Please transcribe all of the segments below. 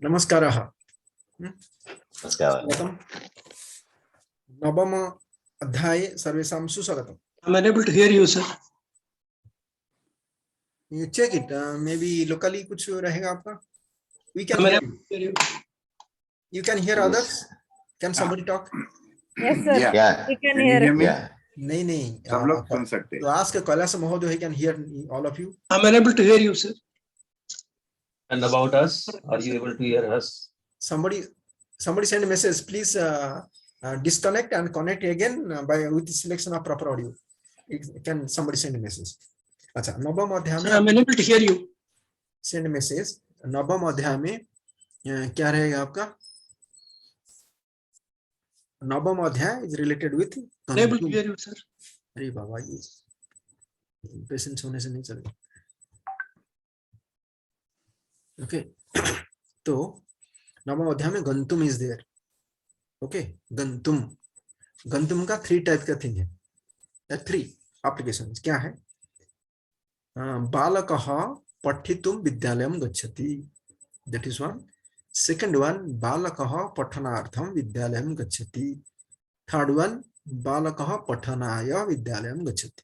नमस्कारः। नमस्कारः। स्वागतम्। नवम अध्याये सर्वेषां सुस्वागतम्। I'm unable to hear you, sir. You check it. Maybe locally कुछ रहेगा आपका? We can I'm hear unable you. to hear you. You can hear others. Can somebody talk? Yes, sir. Yeah. We can Can you hear. hear me? Yeah. नहीं सब लोग सुन सकते हैं। तो ask Kailash Mahodaya, he can hear all of you. I'm unable to hear you, sir. And about us, are you able to hear us? Somebody send a message. Please disconnect and connect again with the selection of proper audio. Can somebody send a message? अच्छा, नवम अध्याय Sir, I'm में unable to hear you. send message. नवम अध्याय में क्या रहेगा आपका? नवम अध्याय is related with Unable to hear you, sir. अरे बाबा, ये पेशेंस होने से नहीं चलेगा। ओके, तो नवम अध्याय में गंतुम इज देयर। ओके, गंतुम का 3 टाइप का थिंग है, 3 एप्लीकेशन। क्या है? बालकः पठितुं विद्यालयं गच्छति, that is one. Second one, बालकः पठनार्थं विद्यालयं गच्छति। थर्ड वन, बालकः पठनाय विद्यालयं गच्छति।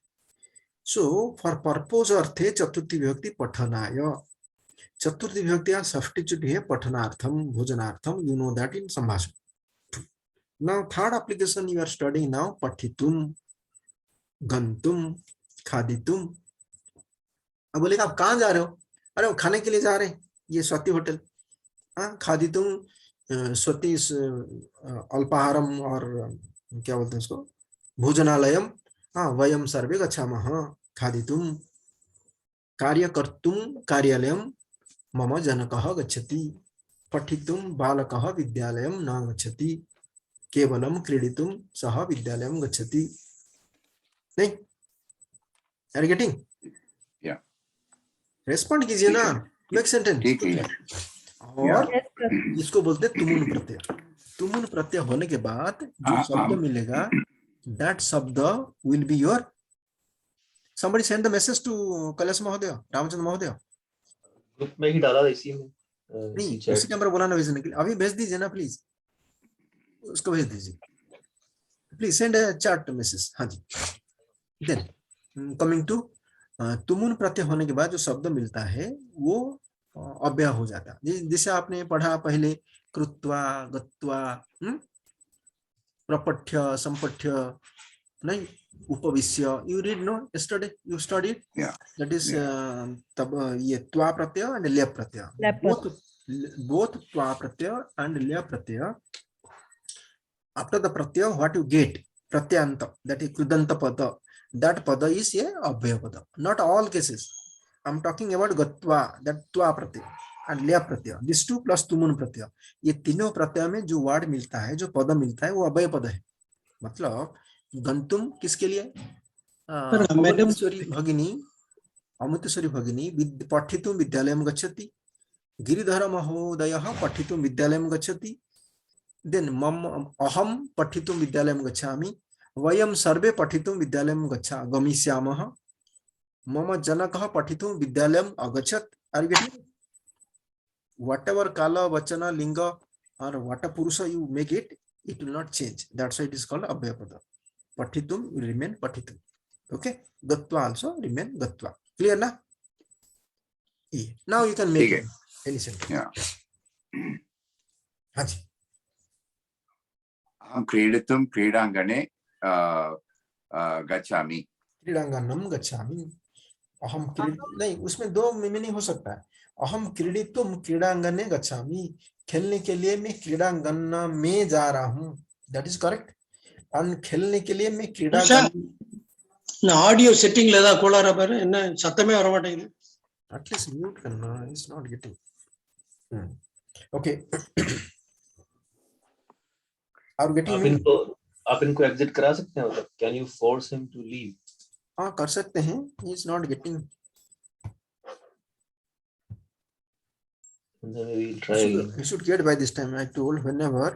सो फॉर पर्पज अर्थे चतुर्थी विभक्ति पठनाय, चतुर्थी विभक्ति का सब्स्टिट्यूट है पठनार्थम, भोजनार्थम। यू नो दैट इन संभाषण। Now third application you are studying now, पठितुम, गंतुम, खादितुम। अब बोलेगा आप कहाँ जा रहे हो? अरे वो खाने के लिए जा रहे हैं, ये स्वाति होटल। हाँ, खादितुम स्वति अल्पाहारम, और क्या बोलते हैं उसको, भोजनालयम। हाँ, वयम सर्वे गच्छामः खादितुम। कार्यकर्तुम कार्यालयम मम जनकः गच्छति। पठितुम बालकः विद्यालयं न गच्छति, केवलं क्रीडितुम सः विद्यालयं गच्छति। नहीं, आर गेटिंग? या, रेस्पॉन्ड कीजिए ना, मेक सेंटेंस। ठीक है। और Yes, sir. इसको बोलते हैं तुमुन प्रत्यय। तुमुन प्रत्यय होने के बाद जो शब्द मिलेगा, दैट शब्द will be your. somebody send the message to Kailash महोदय, रामचंद्र महोदय। ग्रुप में ही डाला था इसी में। नहीं, chat उसी नंबर बोला ना भेजने के लिए। अभी भेज दीजिए ना प्लीज, उसको भेज दीजिए please. Send a chat message. हाँ जी। देन कमिंग टू तुमुन प्रत्यय होने के बाद जो शब्द मिलता है वो अव्यय हो जाता है। जैसे आपने पढ़ा पहले, कृत्वा, गत्वा, प्रपठ्य, संपठ्य, नहीं, उपविश्य। You read know yesterday, you studied that is तब ये त्वा प्रत्यय एंड ल्य प्रत्यय, बोथ त्वा प्रत्यय एंड ल्य प्रत्यय। आफ्टर द प्रत्यय व्हाट यू गेट, प्रत्यांत, दैट इज कृदंत पद, दैट पद इज ए अव्यय पद। Not all cases, I am talking about गत्वा, दैट त्वा प्रत्यय एंड ल्या प्रत्यय, दिस 2 प्लस तुमुन प्रत्यय। ये तीनों प्रत्यय में जो वर्ड मिलता है, जो पद मिलता है, वो अव्यय पद है। मतलब गंतुम किसके लिए? अमृतेश्वरी भगिनी पठितुं विद्यालयं गच्छति। गिरिधर महोदयः पठितुं विद्यालयं गच्छति। देन मम अहम पठितुं विद्यालयं गच्छामि। वयं सर्वे पठितुं विद्यालयं गमिष्यामः। मम जनकः पठितुं विद्यालयम् अगच्छत्। Are you getting? Whatever kala, vachana, linga, or what a purusha you make it, it will not change. That's why it is called abhyaya pada. Pathitum will remain pathitum. Okay? Gatva also remain gatva. Clear na? Yeah. Now you can make ठीक है। any sentence. या, हाँ जी। अहं क्रीडितुं क्रीडाङ्गणे गच्छामि। क्रीडांगनम गच्छामि। अहम नहीं, उसमें 2 मीनिंग हो सकता है। अहम क्रीडितुम क्रीडांगने गच्छामि, खेलने के लिए मैं क्रीडांगन में जा रहा हूँ, दैट इज करेक्ट। और खेलने के लिए मैं क्रीडांगन। நான் ஆடியோ செட்டிங்ல ஏதாவது கோளாறா பாரு, என்ன சத்தமே வர மாட்டேங்குது. At least mute करना, it's not getting. Okay. Are you getting me? आप इनको एग्जिट करा सकते हैं, मतलब can you force him to leave? हाँ, कर सकते हैं। He is not getting. And then we'll try again. He should get by this time. I told whenever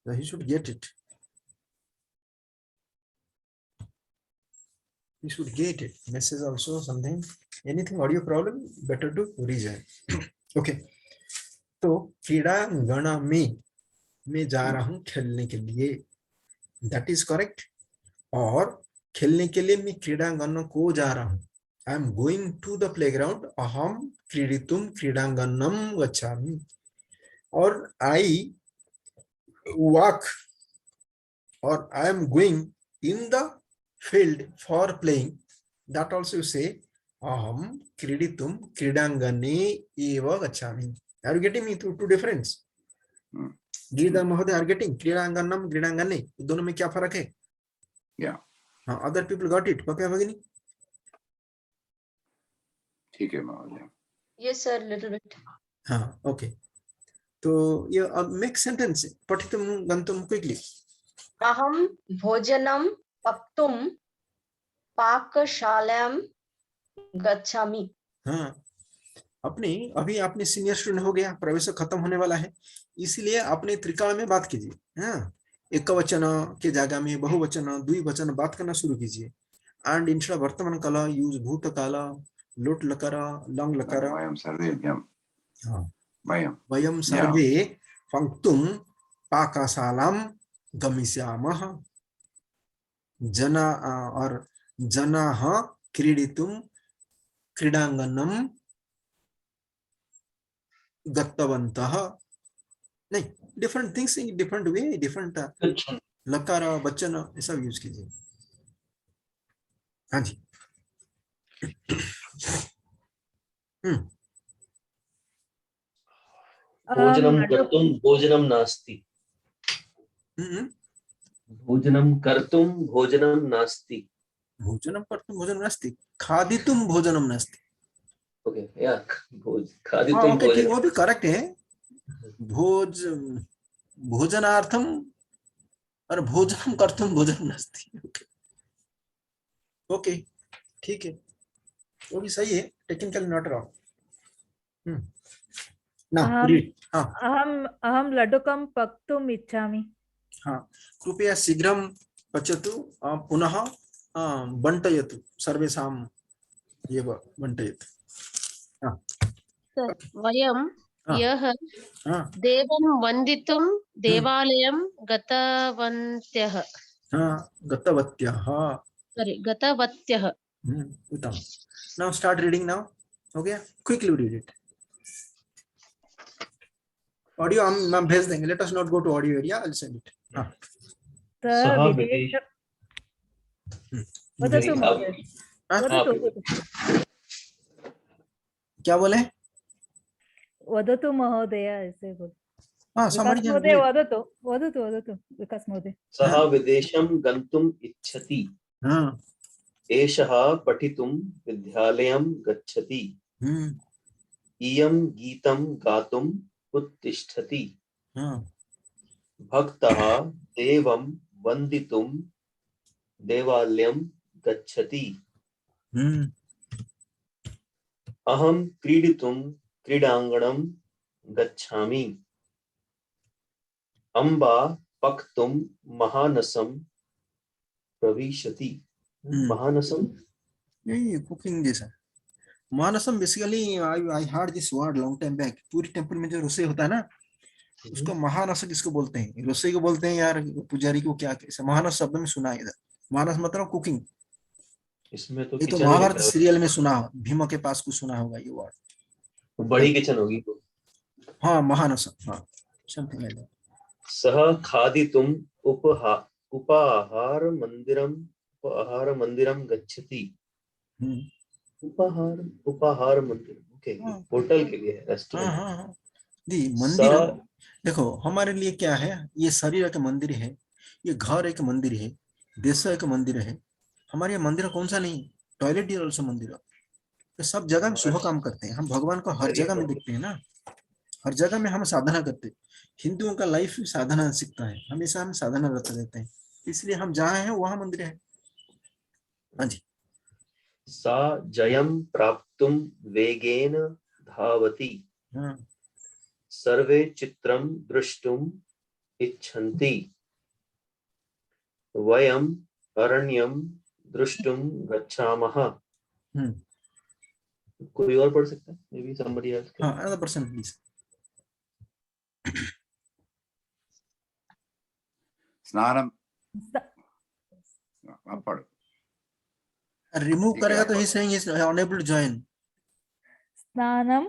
he should get it. You should get it. Message also something. Anything audio problem, better to rejoin. Okay. तो क्रीड़ांगण में मैं जा रहा हूँ खेलने के लिए. That is correct. और खेलने के लिए मैं क्रीड़ांगण को जा रहा हूँ. I am going to the playground. अहम क्रीडितुम क्रीडांगणम गच्छामि. और I walk or I am going in the field for playing. That also you say aham kriditum kridangane eva gachami. Are you getting me? Two difference. Gita Mahoday are getting kridanganam kridangane. दोनों में क्या फर्क है? Yeah. हाँ, other people got it. पक्का भगिनी? ठीक है महोदय. Yes, sir, little bit. हाँ, okay. तो ये अब make sentence पठितुम गन्तुम quickly. अहम भोजनं पक्तुं पाकशालां गच्छामि. हाँ, अपने अभी आपने सीनियर स्टूडेंट हो गया, प्रवेश खत्म होने वाला है, इसलिए अपने त्रिकाल में बात कीजिए. हाँ, एक वचन के जगह में बहुवचन द्विवचन बात करना शुरू कीजिए. एंड इंस्टेड ऑफ वर्तमान काल यूज भूतकाल, लोट लकार, लंग लकार. वयं सर्वे वयं सर्वे पङ्क्तुं पाकशालां गमिष्यामः. जनाः क्रीडितुं क्रीडांगणं गतवन्तः. नहीं, different things in different way, different लकार वचन ऐसा यूज कीजिए. हाँ जी. भोजनं कर्तुं भोजनं नास्ति. भोजनं कर्तुं भोजनं नास्ति. भोजनं कर्तुं भोजनं नास्ति. खादितुं भोजनं नास्ति. ओके, या खादितुं ओके, वो भी करेक्ट है. भोजनार्थम और भोजनं कर्तुं भोजनं नास्ति. ओके, ठीक है, वो भी सही है. Technically not wrong. ना रीड. हाँ, अहम लड्डुकं पक्तुम् इच्छामि. हाँ, कृपया शीघ्रं पचतु, पुनः बंटयतु, सर्वेषां एव बंटयतु. वयं ह्यः देवं वन्दितुं देवालयं गतवत्यः. उत्तम. Now start reading now. हो गया? Quickly read it. ऑडियो हम भेज देंगे. Let us not go to audio area. I'll send it. हाँ. वदतु महोदय. क्या बोले? वदतु महोदय ऐसे बोल. हाँ, समझ गया. महोदय वदतु वदतु वदतु विकास महोदय. सः विदेशं गन्तुम् इच्छति. हाँ. एषः पठितुं विद्यालयं गच्छति. इयं गीतं गातुम् उत्तिष्ठति. भक्तः देवं वन्दितुं देवालयं गच्छति. अहं क्रीडितुं क्रीडांगणं गच्छामि. अम्बा पक्तुं महानसं प्रविशति. महानसम नहीं, कुकिंग जैसा. मानसम basically I heard this word long time back. Puri temple में जो रसोई होता है ना, उसको महानस किसको बोलते हैं? रसोई को बोलते हैं यार. पुजारी को क्या कैसे महानस शब्द में सुना है इधर. मानस मतलब कुकिंग. इसमें तो ये तो महाभारत सीरियल में सुना हो, भीम के पास कुछ सुना होगा ये वर्ड. बड़ी किचन होगी. हाँ, महानस. हाँ, समथिंग लाइक दैट. सह खादितुम उपाहार मंदिरम गच्छति. उपाहार मंदिर. ओके, होटल के लिए, रेस्टोरेंट. हाँ. दी मंदिर देखो हमारे लिए क्या है. ये शरीर एक मंदिर है, ये घर एक मंदिर है, देश एक मंदिर है. हमारे यहाँ मंदिर कौन सा नहीं? टॉयलेट इज आल्सो मंदिर. तो सब जगह में शुभ काम करते हैं. हम भगवान को हर जगह में देखते हैं ना, हर जगह में हम साधना करते हैं. हिंदुओं का लाइफ साधना सीखता है, हमेशा हम साधना करते रहते हैं, इसलिए हम जहाँ हैं वहाँ मंदिर है. हाँ जी. सा जयं प्राप्तुं वेगेन धावति. सर्वे चित्रं द्रष्टुम् इच्छन्ति. वयम् अरण्यं Drushtum gacchamaha. Hmm. कोई और पढ़ सकता है? Maybe somebody else can. हाँ, another person please. स्नानम स- आप पढ़ो। रिमूव ठीक है, करेगा तो आप he saying is unable to join. स्नानं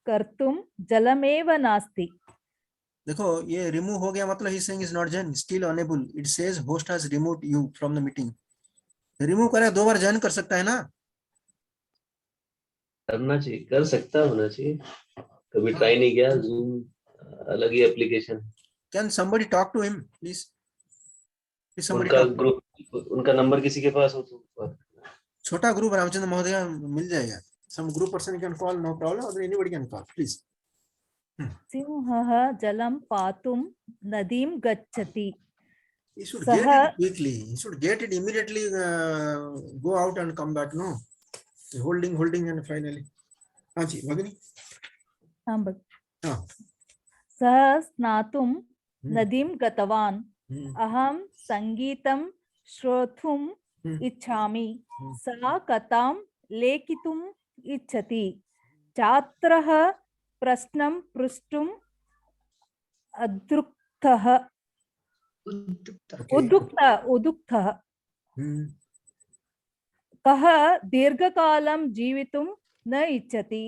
कर्तुं जलमेव नास्ति. देखो ये रिमूव हो गया मतलब he saying is not join, still unable. It says host has removed you from the meeting. Remove करेगा 2 बार ज्वाइन कर सकता है ना. करना चाहिए, कर सकता होना चाहिए. कभी ट्राई नहीं किया. Zoom अलग ही application. Can somebody talk to him please. somebody उनका talk. ग्रुप, उनका नंबर किसी के पास हो तो. छोटा ग्रुप रामचंद्र महोदय मिल जाएगा. some group person can call, no problem, or anybody can call please. सिंहः जलं पातुं नदीं गच्छति. He should Saha- get it quickly. He should get it immediately. Go out and come back. No, holding and finally. हाँ जी भगिनी. आं भगिनि. हाँ. सः स्नातुं नदीं गतवान्. हम्म, अहं सङ्गीतं श्रोतुम् इच्छामि. सा कथां लेखितुम् इच्छति. छात्रः प्रश्नं पृष्टुम् उद्युक्तः. okay. उद्युक्तः. हम्म, कः दीर्घकालं जीवितुं न इच्छति.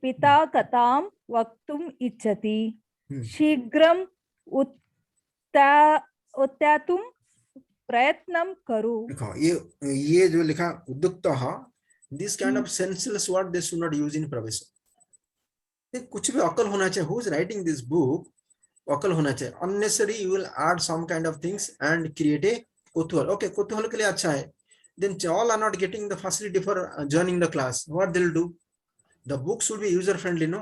पिता कथां वक्तुम् इच्छति. शीघ्रम् उत्थातुं प्रयत्नं करू. देखो ये जो लिखा उद्युक्तः, this kind of senseless word they should not use in प्रवेश. कुछ भी अकल होना चाहिए. who is writing this book, अकल होना चाहिए. unnecessary you will add some kind of things and create a कुतूहल. okay, कुतूहल के लिए अच्छा है. then all are not getting the facility for joining the class. what they'll do, the book should be user friendly, no.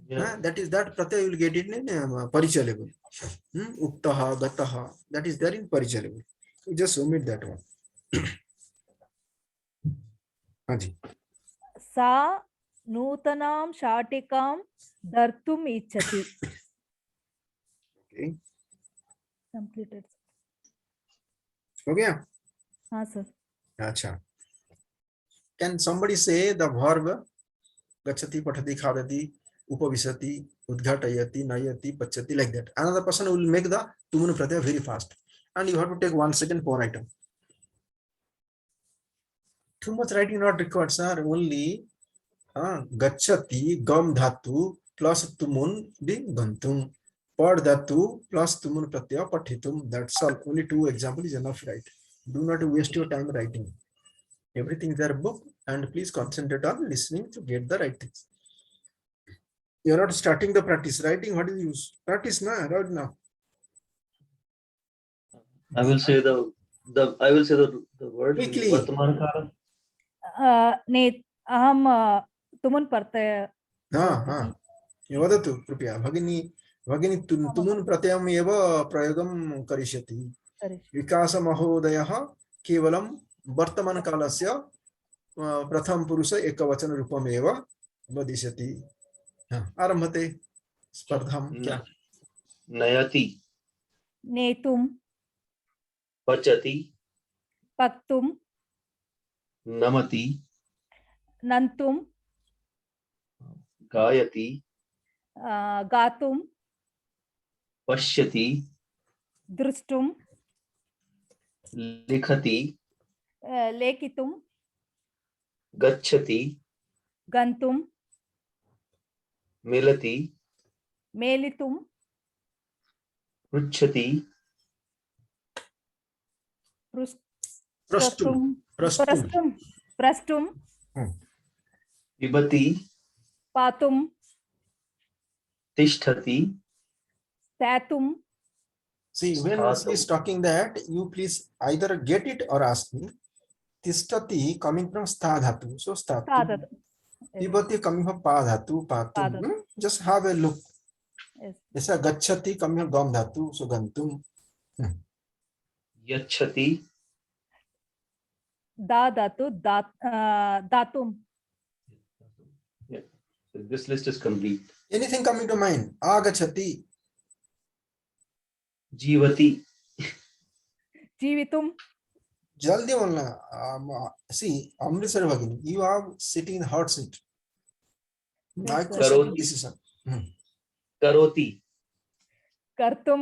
Yeah. That is that pratyay you will get it in parichaya level. Uktaha gataha, that is there in parichaya level. You just omit that one. हाँ जी. सा नूतनां शाटिकां धर्तुम् इच्छति. Okay. Completed. हो गया. हाँ sir. अच्छा. Can somebody say the verb gachati, pathati, khadati, उपविशति, उद्घाटयति, नयति, पच्यति, like that. Another person will make the tumun pratyaya very fast, and you have to take 1 second per item. Too much writing not required, sir. Only gachati gam dhatu plus tumun be gantum. Pad dhatu plus tumun pratyaya pathitum. That's all. Only 2 examples is enough, right? Do not waste your time writing. Everything is there book, and please concentrate on listening to get the right things. You are not starting the practice. Writing, what is use? Practice na, right now. I will say the word Quickly. वर्तमान काल. अहं तुमुन् प्रत्यय. हाँ. वदतु कृपया. भगिनी तुमुन् प्रत्ययम् एव प्रयोगं करिष्यति. विकास महोदयः केवलं वर्तमानकालस्य प्रथम पुरुष एकवचन रूपमेव वदिष्यति. आरम्भते स्पर्धां. क्या? नयति, नेतुं, पचति, पक्तुं, नमति, नन्तुं, गायति, गातुं, पश्यति, दृष्टुं, लिखति, लेखितुं, गच्छति, गन्तुं, मिलति, मेलितुं, पृच्छति, प्रष्टुं, पिबति, पातुं, तिष्ठति, स्थातुं. See, when she is talking that, you please either get it or ask me. Tishtati coming from stha dhatu, so sthatu. Pibati coming from pa dhatu, patum. Just have a look. Aisa gacchati coming from gam dhatu, so gantum. यच्छति, दा धातु दातुं. Yeah. So this list is complete. Anything coming to mind? Agachati. जीवति, जीवितुं. जल्दी बोलना. See, Amritsar Bhagini, you are sitting in the hot seat. My Yes, sir. question Karoti. is this. Karoti. कर्तुम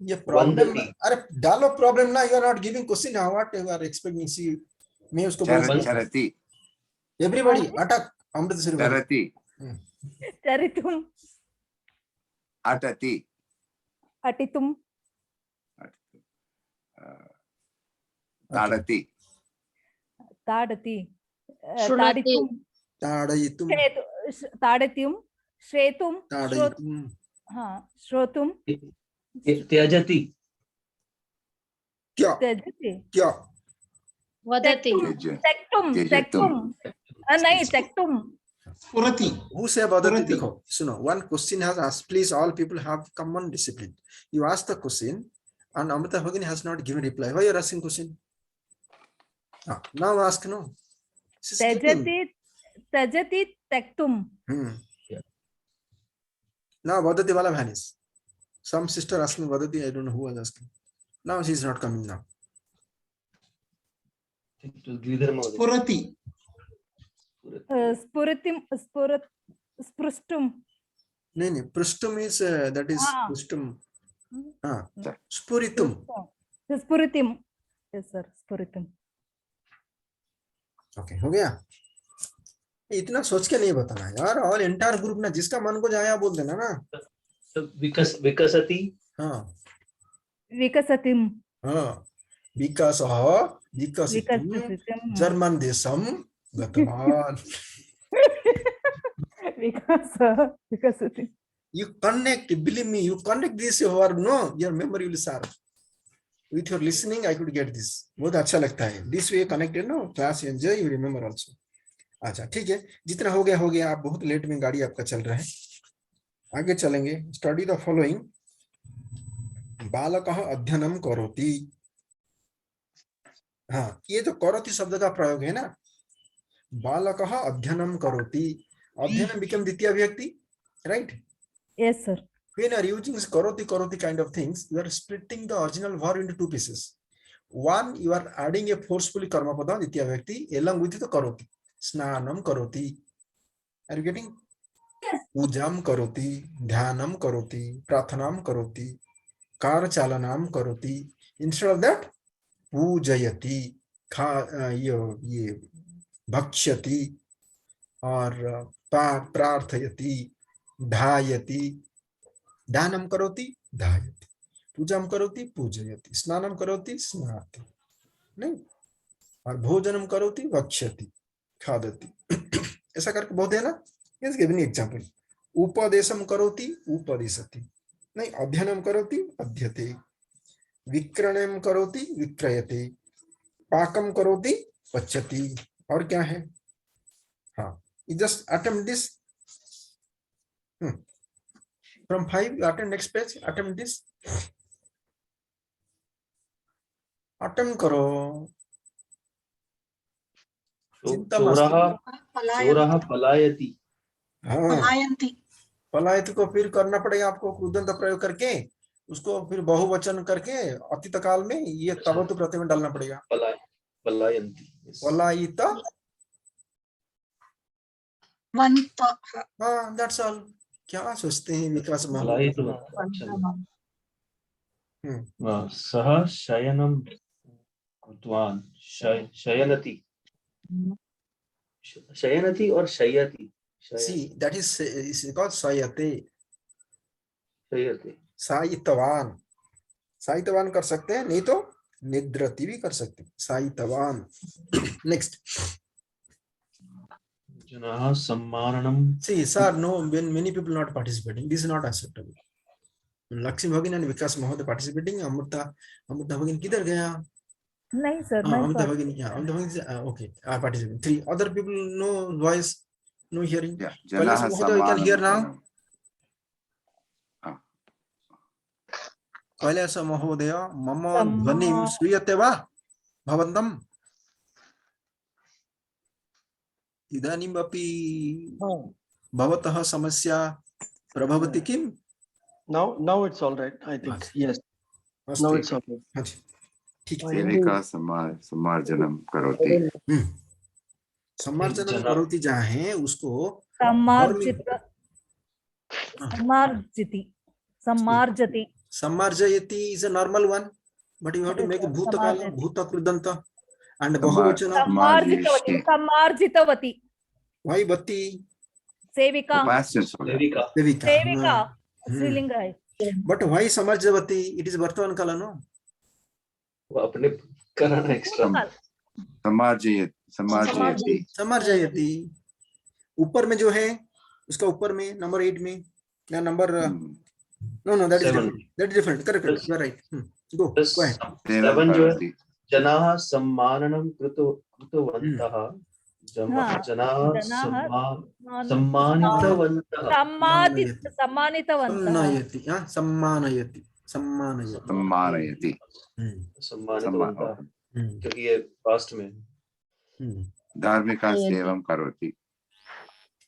ये problem. Vandati. अरे डालो problem ना. You are not giving question now. What you are expecting? See, मैं उसको बोलता हूँ. चरति Everybody, attack. Amritsar Bhagini. चरति चरितुम अटति अटितुम ताडति ताडति शृणोति। ताडितुम ताडयितुम. ताडतिम श्रेतुम ताडयितुम. हाँ श्रोतुम त्यजति. क्या त्यजति क्या वदति। त्यज त्यक्तुम त्यजतुम. त्यक्तुम नहीं त्यक्तुम Purati. who say Badati? Purati. देखो सुनो. One question has asked. Please, all people have common discipline. You ask the question, and Amrita Bhagini has not given reply. Why you are asking question? Now ask no. She's skipping. त्यजति त्यजति त्यक्तुम Yeah. Now Badati wala vanish. Some sister asked me Badati. I don't know who was asking. Now she is not coming now. Giridhar महोदय. Purati. स्फुरतिम स्फुरत स्पृष्टुम नहीं Prustum is that is हाँ. Prustum. Spuritum. स्फुरतिम yes sir स्फुरतिम Okay, हो गया. इतना सोच के नहीं बताना यार. और एंटायर ग्रुप ना जिसका मन को जाया बोल देना ना. विकसति. हाँ विकसतिम हाँ. विकासः विकसितुं विकसतिम जर्मन देशं गतवान्. विकास विकसति You connect, believe me, you connect this or no, your memory will serve. With your listening, I could get this. बहुत अच्छा लगता है. This way connected, no? Class you enjoy, you remember also. अच्छा ठीक है. जितना हो गया. आप बहुत लेट में गाड़ी आपका चल रहा है. आगे चलेंगे. Study the following. बालकः अध्ययनं करोति. हाँ, ये जो करोति शब्द का प्रयोग है ना. बालकः अध्ययनं करोति. अध्ययनं become द्वितीय विभक्ति, right? Yes sir When you are using this karoti kind of things, you are splitting the original verb into two pieces. One, you are adding a forcefully karma pada ditya vyakti along with the karoti. Snanam karoti. Are you getting? Pujam karoti, dhyanam karoti, prathanam karoti, kar chalanam karoti. Instead of that, pujayati, ye bhakshati, or prarthayati, dhayati. दानम करोति धायति, पूजाम करोति पूजयति, स्नानम करोति स्नाति, नहीं, और भोजनम करोति वक्ष्यति, खादति. ऐसा करके बहुत है ना. Let's give an example. उपदेशम करोति उपदिशति, नहीं, अध्ययनम करोति अध्यते, विक्रयणम करोति विक्रयते, पाकम करोति पच्यति. और क्या है? हाँ, you just attempt this. From 5, you attempt next page. Attempt this. Attempt करो. चोरः पलायति. हाँ. पलायति को फिर करना पड़ेगा आपको कृदंत प्रयोग करके. उसको फिर बहुवचन करके अतीत काल में ये तवतु प्रत्यय में डालना पड़ेगा. पलायन्ति. पलायित. हाँ, that's all. क्या सोचते हैं विकास महाराज? सः शयनं कृतवान्. शयनति. शयनति और शयति. See, that is called sayate. शयते. सायितवान. सायितवान कर सकते हैं, नहीं तो निद्रति भी कर सकते हैं. सायितवान. Next. जनाः सम्माननं. See, sir, no, when many people not participating, this is not acceptable. Lakshmi Bhagini and Vikas Mahoday participating. Amrita Bhagini किधर गया? नहीं sir Amrita Bhagini, yeah, Amrita Bhagini, okay, participating. 3 other people, no voice, no hearing. Yeah, Kailash Mahoday, you can hear now. Kailash Mahoday, mama dhvanim श्रूयते वा भवन्तम्? इदानीम् अपि भवतः समस्या प्रभवति किम्? Now it's all right. I think yes. Now अस्ति it's okay. हाँ जी ठीक है सेविका सम्मार्जनं करोति सम्मार्जनं जना- करोति जहाँ है उसको सम्मार्जित सम्मार्जिति सम्मार्जति सम्मार्जयति is a normal one but you have to make bhutakala सम्मार्जयति। bhutakridanta and bahuvachana सम्मार्जितवती सम्मार्जितवती why bhatti सेविका past tense हो गया सेविका devika सेविका स्त्रीलिंग है but why samarjavati it is vartaman kala no वो अपने कराना एक्स्ट्रा सम्मार्जयति samarjayati ऊपर में जो है उसका ऊपर में नंबर 8 में या number no that is 7 different correct you are right go ahead seven जो है करोति जनाः सम्माननं कृतवन्तः हाँ, जनाः जनाः सम्मानितवन्तः सम्मानितवन्तः सम्मानयति हाँ सम्मानयति सम्मानयति सम्मानयति सम्मानितवन्तः क्योंकि ये पास्ट में है। धार्मिका सेवं करोति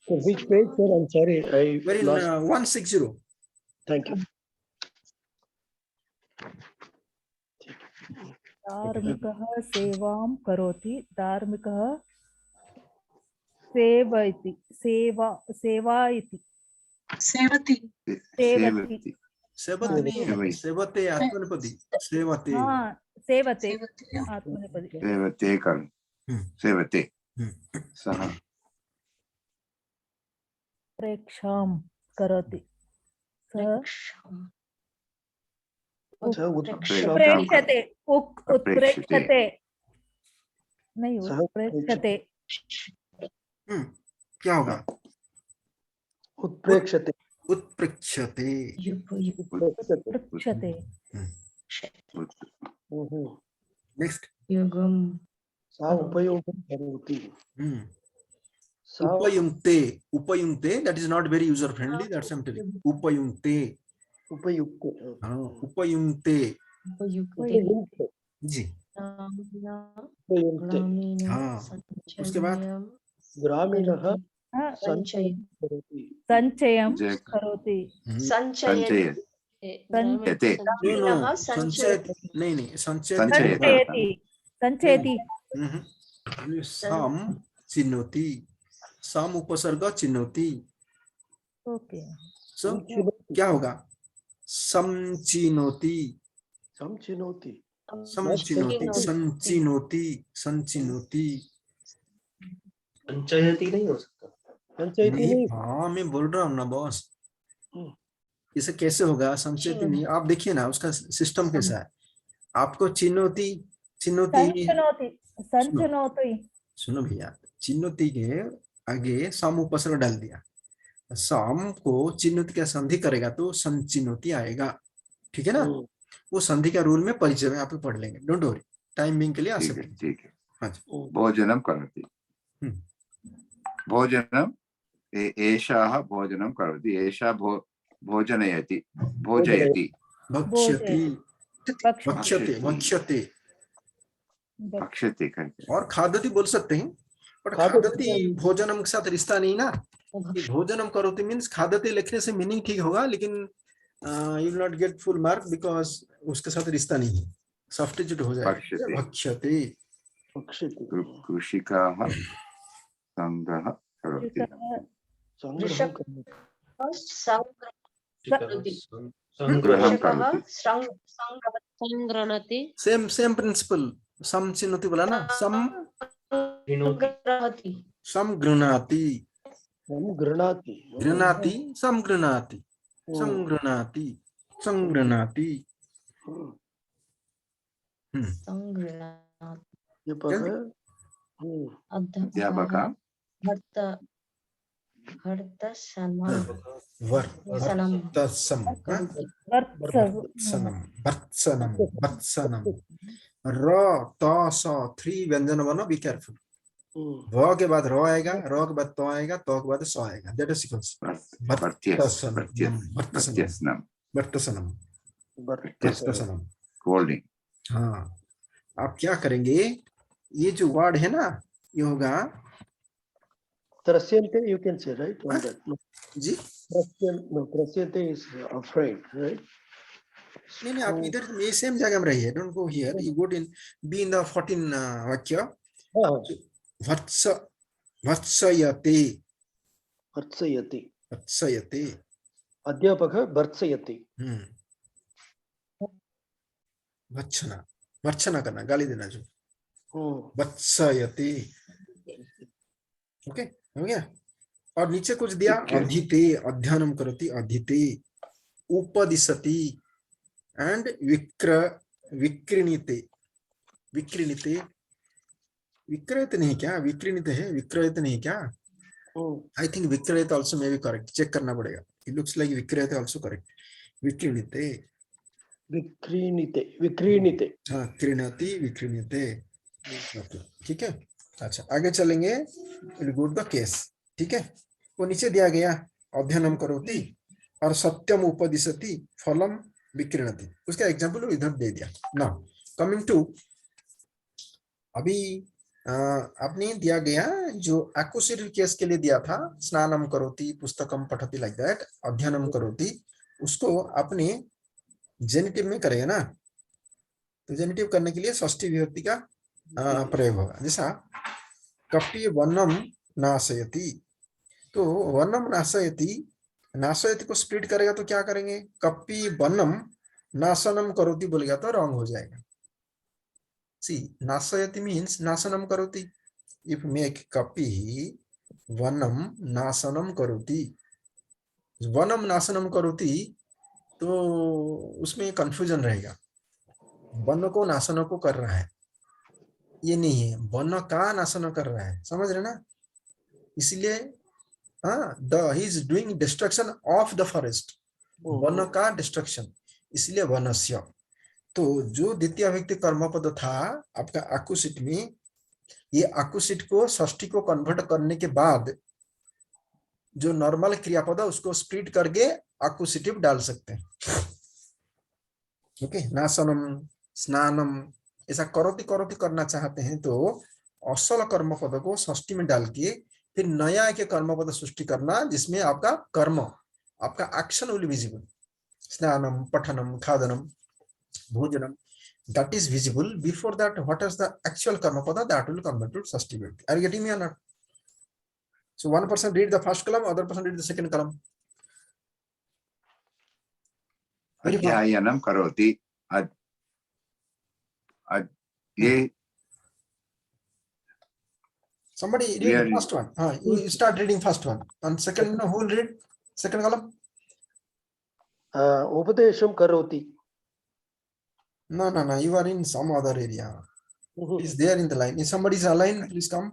So which page, sir? I'm sorry, I very lost. 160 Thank you. धार्मिकः सेवां करोति धार्मिकः सेवयति सेवा इति सेवति सेवते नहीं है सेवते आत्मनेपदी सेवते हाँ सेवते आत्मनेपदी सेवते कर सेवते सः प्रेक्षां करोति सः सः उत्प्रेक्षते उत्प्रेक्षते उत्प्रेक्षते नहीं सः उत्प्रेक्षते क्या होगा उत्प्रेक्षते उत्प्रेक्षते उत्प्रेक्षते नेक्स्ट सा उपयोगं करोति सा उपयुक्ते उपयुक्ते that is not very user friendly that's I'm telling उपयुक्ते उपयुक्त उपयुक्ते उपयुक्त जी उपयुक्त हाँ उसके बाद ग्रामीणः हाँ, करोति संचयं जय- करोति सञ्चयति यते no no संचयति नहीं संचयति संचयति। संचयति संचयति साम चिन्होति साम उपसर्ग चिन्होति ओके सो क्या होगा समचिनोति संचिनोति समचिनोति संचिनोति संचिनोति संचयति नहीं हो सकता संचयति नहीं हाँ मैं बोल रहा हूँ ना बॉस हम्म। इसे कैसे होगा संचयति नहीं आप देखिए ना उसका सिस्टम कैसा है आपको चिन्होति चिन्होति संचनोति संचनोति सुनो भैया चिन्होति के आगे सम उपसर्ग डाल दिया सम को चिन्होति का संधि करेगा तो संचिनोति आएगा ठीक है ना वो संधि का रूल में परिचय में आप पढ़ लेंगे डोंट वरी टाइमिंग के लिए आ सकते हैं ठीक है हाँ जी भोजनं करोति हम्म। भोजनं एषः भोजनं करोति एषा भोजनयति भोजयति भक्ष्यति भक्ष्यते भक्ष्यते भक्ष्यति करके और खादति बोल सकते हैं बट खादति भोजनम के साथ रिश्ता नहीं ना भोजनम करोति मीन्स खादति लिखने से मीनिंग ठीक होगा लेकिन you will not get full mark because उसके साथ रिश्ता नहीं है सब्स्टिट्यूट हो जाएगा भक्ष्यते। भक्ष्यते भक्षते कृषिकाः सङ्ग्रहः करोति संग्रहं करोति संग्रहं करोति संगृह्णाति सेम प्रिंसिपल सम चिन्होति बोला ना सम सम गृह्णाति गृह्णाति गृह्णाति सम गृह्णाति संगृह्णाति संगृह्णाति अध्यापकः वर्तसम भर्त्सनं भर्त्सनं भर्त्सनं र त स 3 व्यंजन वर्ण बी केयरफुल व के बाद र आएगा र के बाद त आएगा त के बाद स आएगा दैट इज सीक्वेंस भर्त्सनं भर्त्सनं भर्त्सनं होल्डिंग हाँ आप क्या करेंगे ये जो वर्ड है ना ये होगा Trasyante, you can say, right? On that. No. Ji Trasyante is afraid, right? नहीं आप इधर ये सेम जगह में रहिए, don't go here, you go in be in the 14 वाक्य। वत्स वत्सयते भर्त्सयति, वत्सयते। अध्यापकः भर्त्सयति। भर्त्सना भर्त्सना करना, गाली देना जो। हम्म, वत्सयते। ओके हो गया। और नीचे कुछ दिया, ठीक है। अधीते अध्ययनम करोति, अधीते उपदिशति एंड विक्रीणीते। विक्रीणीते विक्रयते नहीं क्या, विक्रीणीते है, विक्रयते नहीं क्या? आई थिंक विक्रयते also may be correct, check करना पड़ेगा। इट लुक्स लाइक विक्रयते आल्सो करेक्ट। विक्रीणीते, विक्रीणीते, विक्रीणीते। हाँ क्रीणति विक्रीणीते। ओके ठीक है। अच्छा आगे चलेंगे, will go to the case. ठीक है, वो नीचे दिया गया अध्ययनम करोति और सत्यम उपदिशति फलम विक्रीणति, उसका एग्जांपल इधर दे दिया। नाउ कमिंग टू, अभी आपने दिया गया जो एक्यूसिटिव केस के लिए दिया था, स्नानम करोति पुस्तकम पठति लाइक दैट, अध्ययनम करोति, उसको आपने जेनिटिव में करेगा ना, तो जेनिटिव करने के लिए षष्ठी विभक्ति का प्रयोग होगा। जैसा कपि वनम नाशयति, तो वनम नाशयति, नाशयति को स्प्लिट करेगा तो क्या करेंगे, कपि वनम नाशनम करोति बोलेगा तो रॉन्ग हो जाएगा। सी नाशयति मीन्स नाशनम करोति, इफ मेक कपि वनम नाशनम करोति, वनम नाशनम करोति तो उसमें कंफ्यूजन रहेगा, वन को नाशन को कर रहा है, ये नहीं है, वन का नाशन कर रहा है, समझ रहे ना? इसलिए he is doing destruction of the forest, one का डिस्ट्रक्शन, इसलिए वनस्य। तो जो द्वितीय व्यक्ति कर्मपद था आपका आकुशिट में, ये आकुशिट को षष्ठी को कन्वर्ट करने के बाद जो नॉर्मल क्रियापद है उसको स्प्लिट करके आकुशिटिव डाल सकते हैं। ओके, नाशनम स्नानम ऐसा करोति करोति करना चाहते हैं तो असल कर्मपद को षष्ठी में डाल के फिर नया एक कर्मपद सृष्टि करना, जिसमें आपका कर्म, आपका एक्शन विल विजिबल, स्नानम पठनम खादनम भोजनम, that is visible. Before that, what is the actual karma pada, that will convert to षष्ठी व्यक्ति। Are you getting me or not? So one person read the first column, other person read the second column. अध्ययनं करोति, ये Somebody read the first one. You start reading first one, and second, who will read second column? उपदेशं करोति। No, you are in some other area. It is there in the line. If somebody is aligned, please come.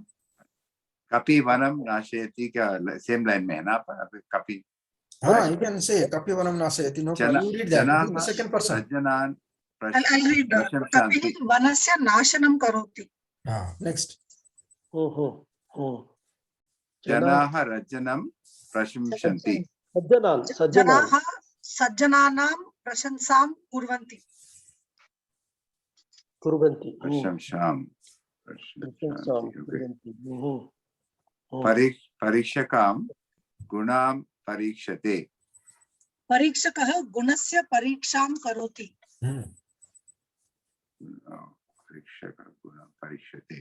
कपि वनं नाशयति, क्या same line में है ना? कपि, You can say kapi vanam nasayati, no problem. You read that in the second person. सज्जनान् I'll read. प्रशंसन्ति। कपिः वनस्य नाशनं करोति। Next. जनाः रज्जनं प्रशंसन्ति। जनाः सज्जनानां प्रशंसां कुर्वन्ति। प्रशंसां परीक्षकां गुणां परीक्षते। परीक्षकः गुणस्य परीक्षां करोति। परीक्षकः गुणां परीक्षते।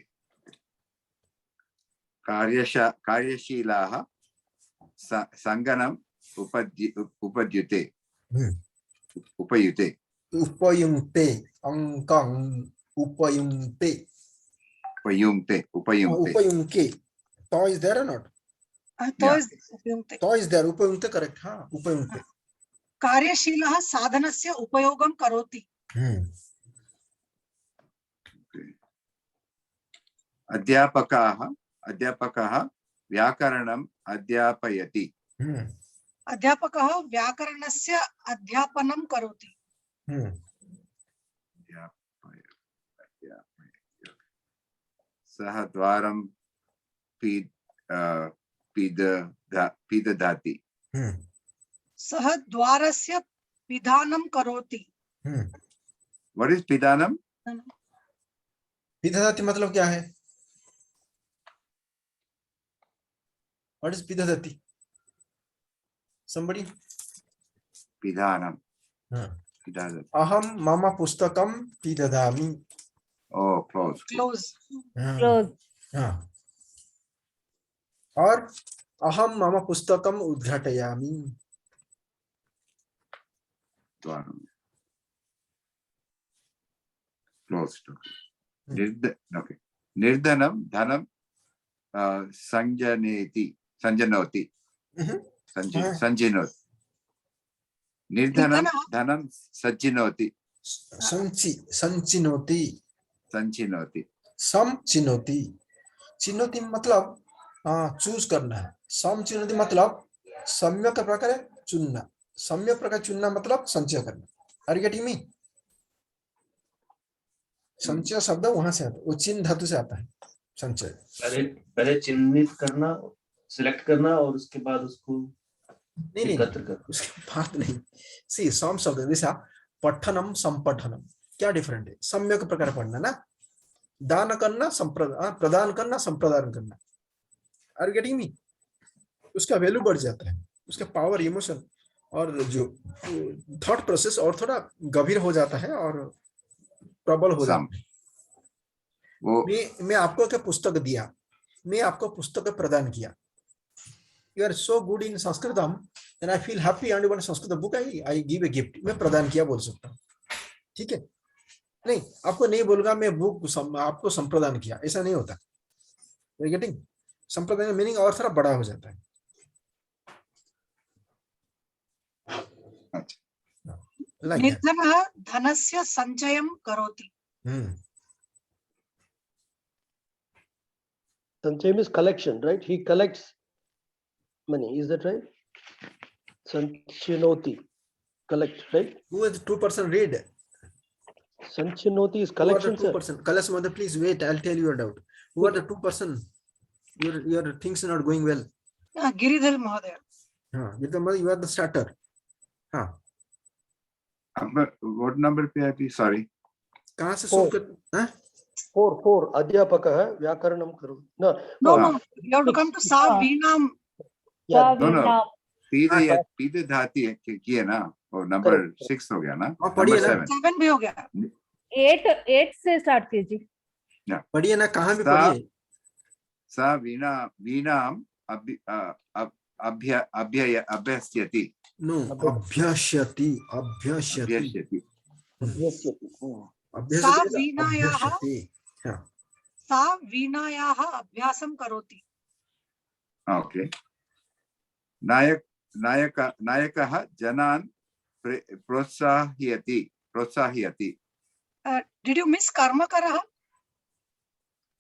कार्यशीलाः सङ्गणम् उपयुते। Upayungte, angkang, upayungte. Upayungke. To is there or not? To is there. Upayungte correct. Upayungte. कार्यशीलः साधनस्य उपयोगं करोति। अध्यापकः व्याकरणम् अध्यापयति। अध्यापकः व्याकरणस्य अध्यापनं करोति। सः द्वारं पिदधाति। सः द्वारस्य पिधानं करोति। What is पिधानं? पिदधाति मतलब क्या है? What is पिदधाति? Somebody? पिधानं पिदधाति अहम मम पुस्तकम पिदधामि। oh close Close. क्लोज। हाँ, और अहम मम पुस्तकम उद्घाटयामि। द्वारम closed okay निर्धनम धनम संजनेति संजनोति संजिनोति निर्धनम धनम सज्जिनोति संचिनोति संचिनोति समचिनोति। चिनोति मतलब चूज करना है। समचिनोति मतलब सम्यक प्रकार चुनना। सम्यक प्रकार चुनना मतलब संचय करना। Are you getting me? संचय शब्द वहां से आता है, वो चिन्ह धातु से आता है संचय। पहले चिन्हित करना, सिलेक्ट करना और उसके बाद उसको नहीं एकत्र करना। उसके बाद नहीं। सी सम शब्द जैसा पठनम संपठनम, क्या डिफरेंट है? सम्यक प्रकार पढ़ना ना, दान करना, प्रदान करना, संप्रदान करना। Are getting me? उसका वैल्यू बढ़ जाता है, उसका पावर, इमोशन और जो थॉट प्रोसेस और थोड़ा गंभीर हो जाता है और प्रबल हो जाता है। वो मैं आपको क्या पुस्तक दिया, मैं आपको पुस्तक प्रदान किया। You are so good in Sanskritam and I feel happy and one Sanskrit book I give a gift. मैं प्रदान किया बोल सकता हूँ, ठीक है? नहीं, आपको नहीं बोलूंगा मैं बुक आपको संप्रदान किया, ऐसा नहीं होता। You're getting? संप्रदान का मीनिंग और थोड़ा बड़ा हो जाता है। Like that. निर्धनः धनस्य संचयं करोति। Sanchay means collection, right? He collects money. Is that right? Sanchinoti, collect, right? Who is the 2% read? Sanchinoti is Who are the collection, sir. 2%? Kailash Mother, please wait. I'll tell you your doubt. Who are the 2%? Your things are not going well. Giridhar Mahodaya. You are the starter. हाँ, what number पे है? Sorry. कहाँ से शुरू कर? 4 अध्यापकः व्याकरणं करोति। No, you have to come to sa vinam. Yeah, No. पिदधाति किए ना, वो नंबर 6 हो गया ना, नंबर 7 7 भी हो गया। 8 से स्टार्ट कीजिए। पढ़िए ना, कहाँ भी पढ़िए। सा वीणाम अभ्यस्यति। नो, अभ्यस्यति। सा वीणायाः अभ्यासं करोति। ओके। नायकः जनान् प्रोत्साहयति। Did you miss कर्मकरः?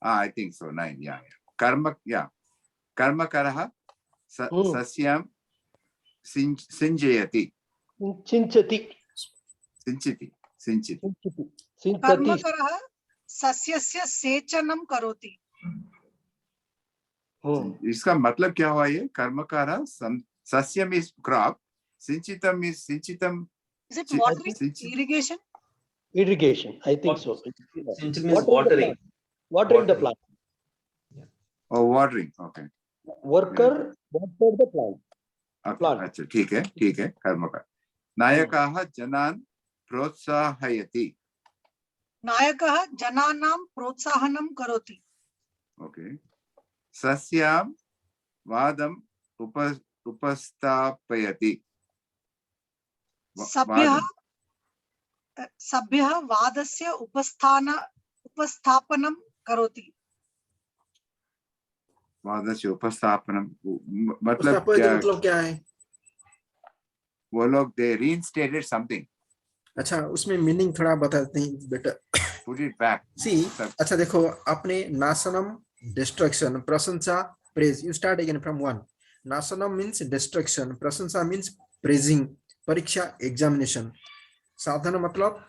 I think so. 9. Yeah. कर्मकरः सस्यं सिञ्चयति। कर्मकरः सस्यस्य सेचनं करोति। इसका मतलब क्या हुआ? ये कर्मकरः सस्यम is crop, सिंचितम is सिंचितम। Is it watering? Irrigation? Irrigation, I think so. Since means watering. Watering the plant. Oh, watering. Okay. Worker watered the plant. Okay. अच्छा, ठीक है कर्मकर। नायकः जनान् प्रोत्साहयति। नायकः जनानां प्रोत्साहनं करोति। Okay. सस्यां वादं उपस्थापयति। सभ्यः वादस्य उपस्थापनं करोति। वादस्य उपस्थापनं मतलब क्या है? वो लोग they reinstated something. अच्छा, उसमें मीनिंग थोड़ा बताते हैं बेटा। Put it back. See, अच्छा देखो, आपने नाशनम destruction, प्रशंसा praise. You start again from 1. नाशनम means destruction, प्रशंसा means praising, परीक्षा examination, साधना मतलब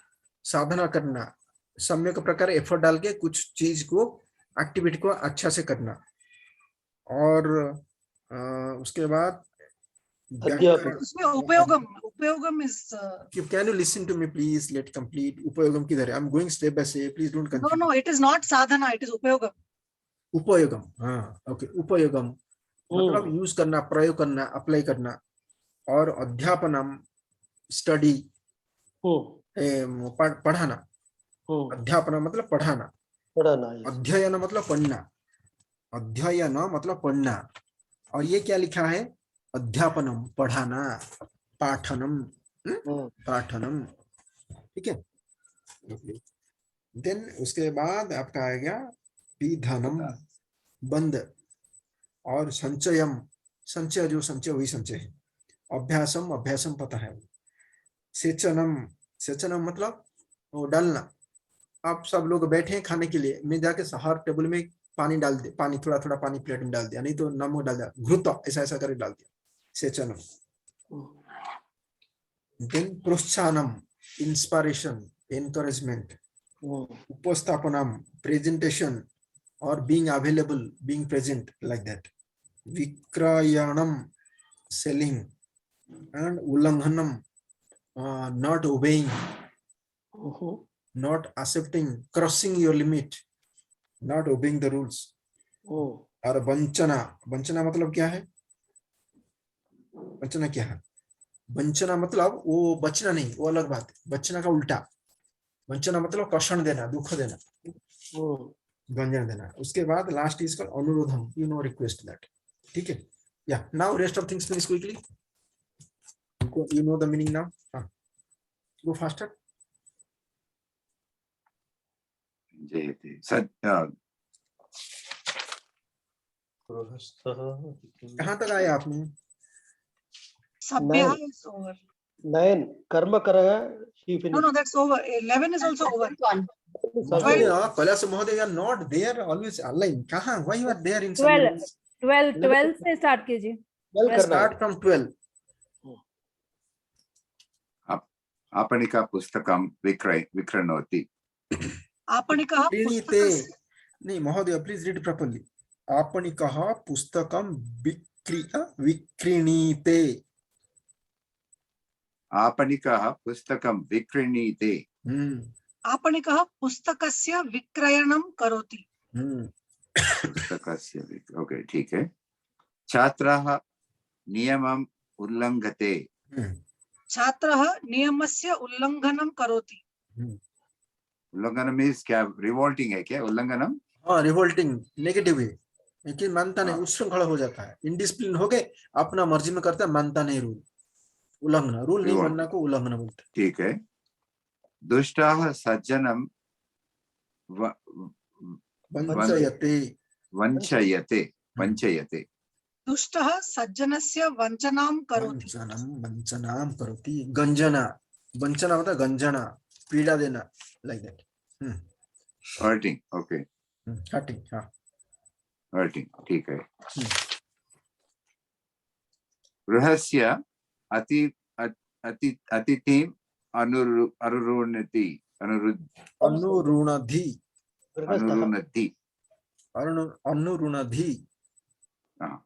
साधना करना, सम्यक प्रकार एफर्ट डाल के कुछ चीज को, एक्टिविटी को अच्छा से करना, और उसके बाद उसमें उपयोगम is can you listen to me please? Let complete. उपयोगम किधर है? I'm going step by step. Please don't confuse. No, it is not sadhana, it is उपयोगम। उपयोगम, हाँ, ओके। उपयोगम मतलब यूज करना, प्रयोग करना, अप्लाई करना, और अध्यापनम स्टडी, पढ़ाना, अध्यापन मतलब पढ़ाना, पढ़ाना, yes. अध्ययन मतलब पढ़ना, अध्ययन मतलब पढ़ना, और ये क्या लिखा है, अध्यापनम पढ़ाना, पाठनम, पाठनम, ठीक है। देन उसके बाद आपका आएगा पिधनम बंद, और संचयम, संचय जो संचय वही संचय है, अभ्यासम, अभ्यासम पता है, सेचनम, सेचनम मतलब वो डालना, आप सब लोग बैठे हैं खाने के लिए, मैं जाके हर टेबल में पानी डाल दे, पानी थोड़ा थोड़ा पानी प्लेट में डाल दिया, नहीं तो नमक डाल दिया, घृत ऐसा ऐसा करके डाल दिया, सेचनम। देन प्रोत्साहनम, इंस्पिरेशन, एनकरेजमेंट, उपस्थापनम, प्रेजेंटेशन, और being available, being present, like that. विक्रयणम, सेलिंग, एंड उल्लंघनम, not obeying, not accepting, crossing your limit, not obeying the rules। और वंचना, वंचना मतलब क्या है, वंचना क्या है, वंचना मतलब वो बचना नहीं, वो अलग बात है, वंचना का उल्टा, वंचना मतलब कष्ट देना, दुख देना, गंजन देना। उसके बाद लास्ट इज कॉल्ड अनुरोधम, यू नो, रिक्वेस्ट दैट, ठीक है। या now rest of things finish quickly, you know the meaning now, go faster। जयते कहाँ तक आए आपने, Sabhyah is over. 9 कर्म करेगा, she No, finished. no, that's over. 11 is also over. महोदय, कैलाश महोदय, are not there always aligned, कहाँ, why you are there in some 12 से स्टार्ट कीजिए, 12 करना है। start from 12। आपणिका पुस्तकं विक्रणोति, आपणिकः क्रीणीते, पुस्तकस्य नहीं महोदय, प्लीज रीड प्रॉपर्ली, आपणिकः पुस्तकं विक्रीणीते, आपणिकः पुस्तकं विक्रीणीते, आपणिकः पुस्तकस्य विक्रयणं करोति। पुस्तकस्य ओके, ठीक है। छात्रः नियमम् उल्लङ्घते, छात्रः नियमस्य उल्लङ्घनं करोति। उल्लंघन मीन्स क्या, रिवोल्टिंग है क्या उल्लंघनम? हाँ, रिवोल्टिंग, नेगेटिव है, लेकिन मानता नहीं, उच्छृंखल हो जाता है, इनडिसिप्लिन हो गए, अपना मर्जी में करता है, मानता नहीं रूल, उल्लंघन, रूल नहीं मानना को उल्लंघन बोलते हैं। ठीक है। दुष्टाः सज्जनं वंचयते, वंचयते, वंचयते, दुष्टः सज्जनस्य वञ्चनां करोति। वंचनाम करोति, गंजना, वंचना मतलब गंजना, पीड़ा देना, like that, hurting, okay, hurting, हाँ, हर्टिंग, ठीक है। गृहस्य अतिथिम् अनुरुणति, अनुरुणधि, अनुरुणति, अनुरुणधि,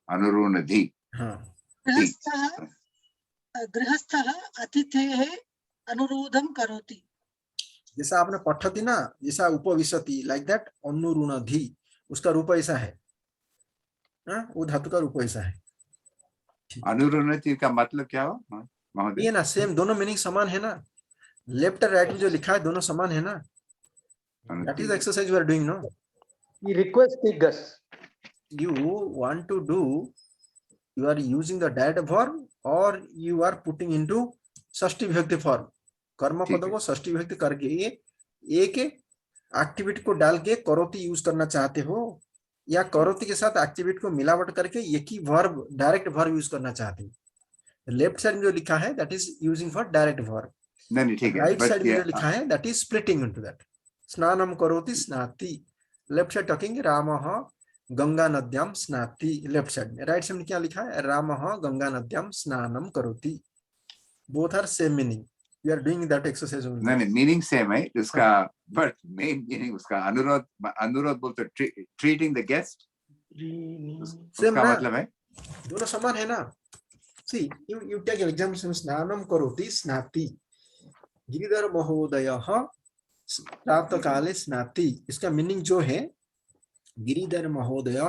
अनुरुणधि, हाँ, गृहस्थः अतिथेः अनुरोधं करोति। जैसा आपने पठति ना, जैसा उपविशति, लाइक दैट, अनुरुणधि, उसका रूप ऐसा है, वो धातु का रूप ऐसा है। अनुरुणति का मतलब क्या हुआ महोदय? ये ना सेम, दोनों मीनिंग समान है ना, लेफ्ट और राइट में जो लिखा है दोनों समान है ना, that is exercise we are doing, no. He requests Gus. You want to do, you are using the direct verb or you are putting into षष्ठी विभक्ति फॉर्म, कर्म पद को षष्ठी विभक्ति करके एक एक्टिविटी को डाल के करोति यूज करना चाहते हो, या करोति के साथ एक्टिविटी को मिलावट करके एक ही वर्ब, डायरेक्ट वर्ब यूज करना चाहते हो। लेफ्ट साइड में जो लिखा है that is using for direct verb, नहीं ठीक है। राइट साइड में जो लिखा है that is splitting into that, स्नानम करोति स्नाति, लेफ्ट साइड टॉकिंग रामः गंगा नद्याम स्नाति, लेफ्ट साइड में, राइट साइड में क्या लिखा है, रामः गंगा नद्याम स्नानम करोति, both are same meaning, we are doing that exercise only. नहीं मीनिंग सेम है उसका, बट मेन मीनिंग उसका अनुरोध, अनुरोध बोलते ट्रीटिंग द गेस्ट, उसका मतलब है दोनों समान है ना। सी यू टेक एग्जांपल, स्नानम करोति स्नाति, गिरिधर महोदयः प्रातः काले स्नाति, इसका मीनिंग जो है गिरिधर महोदय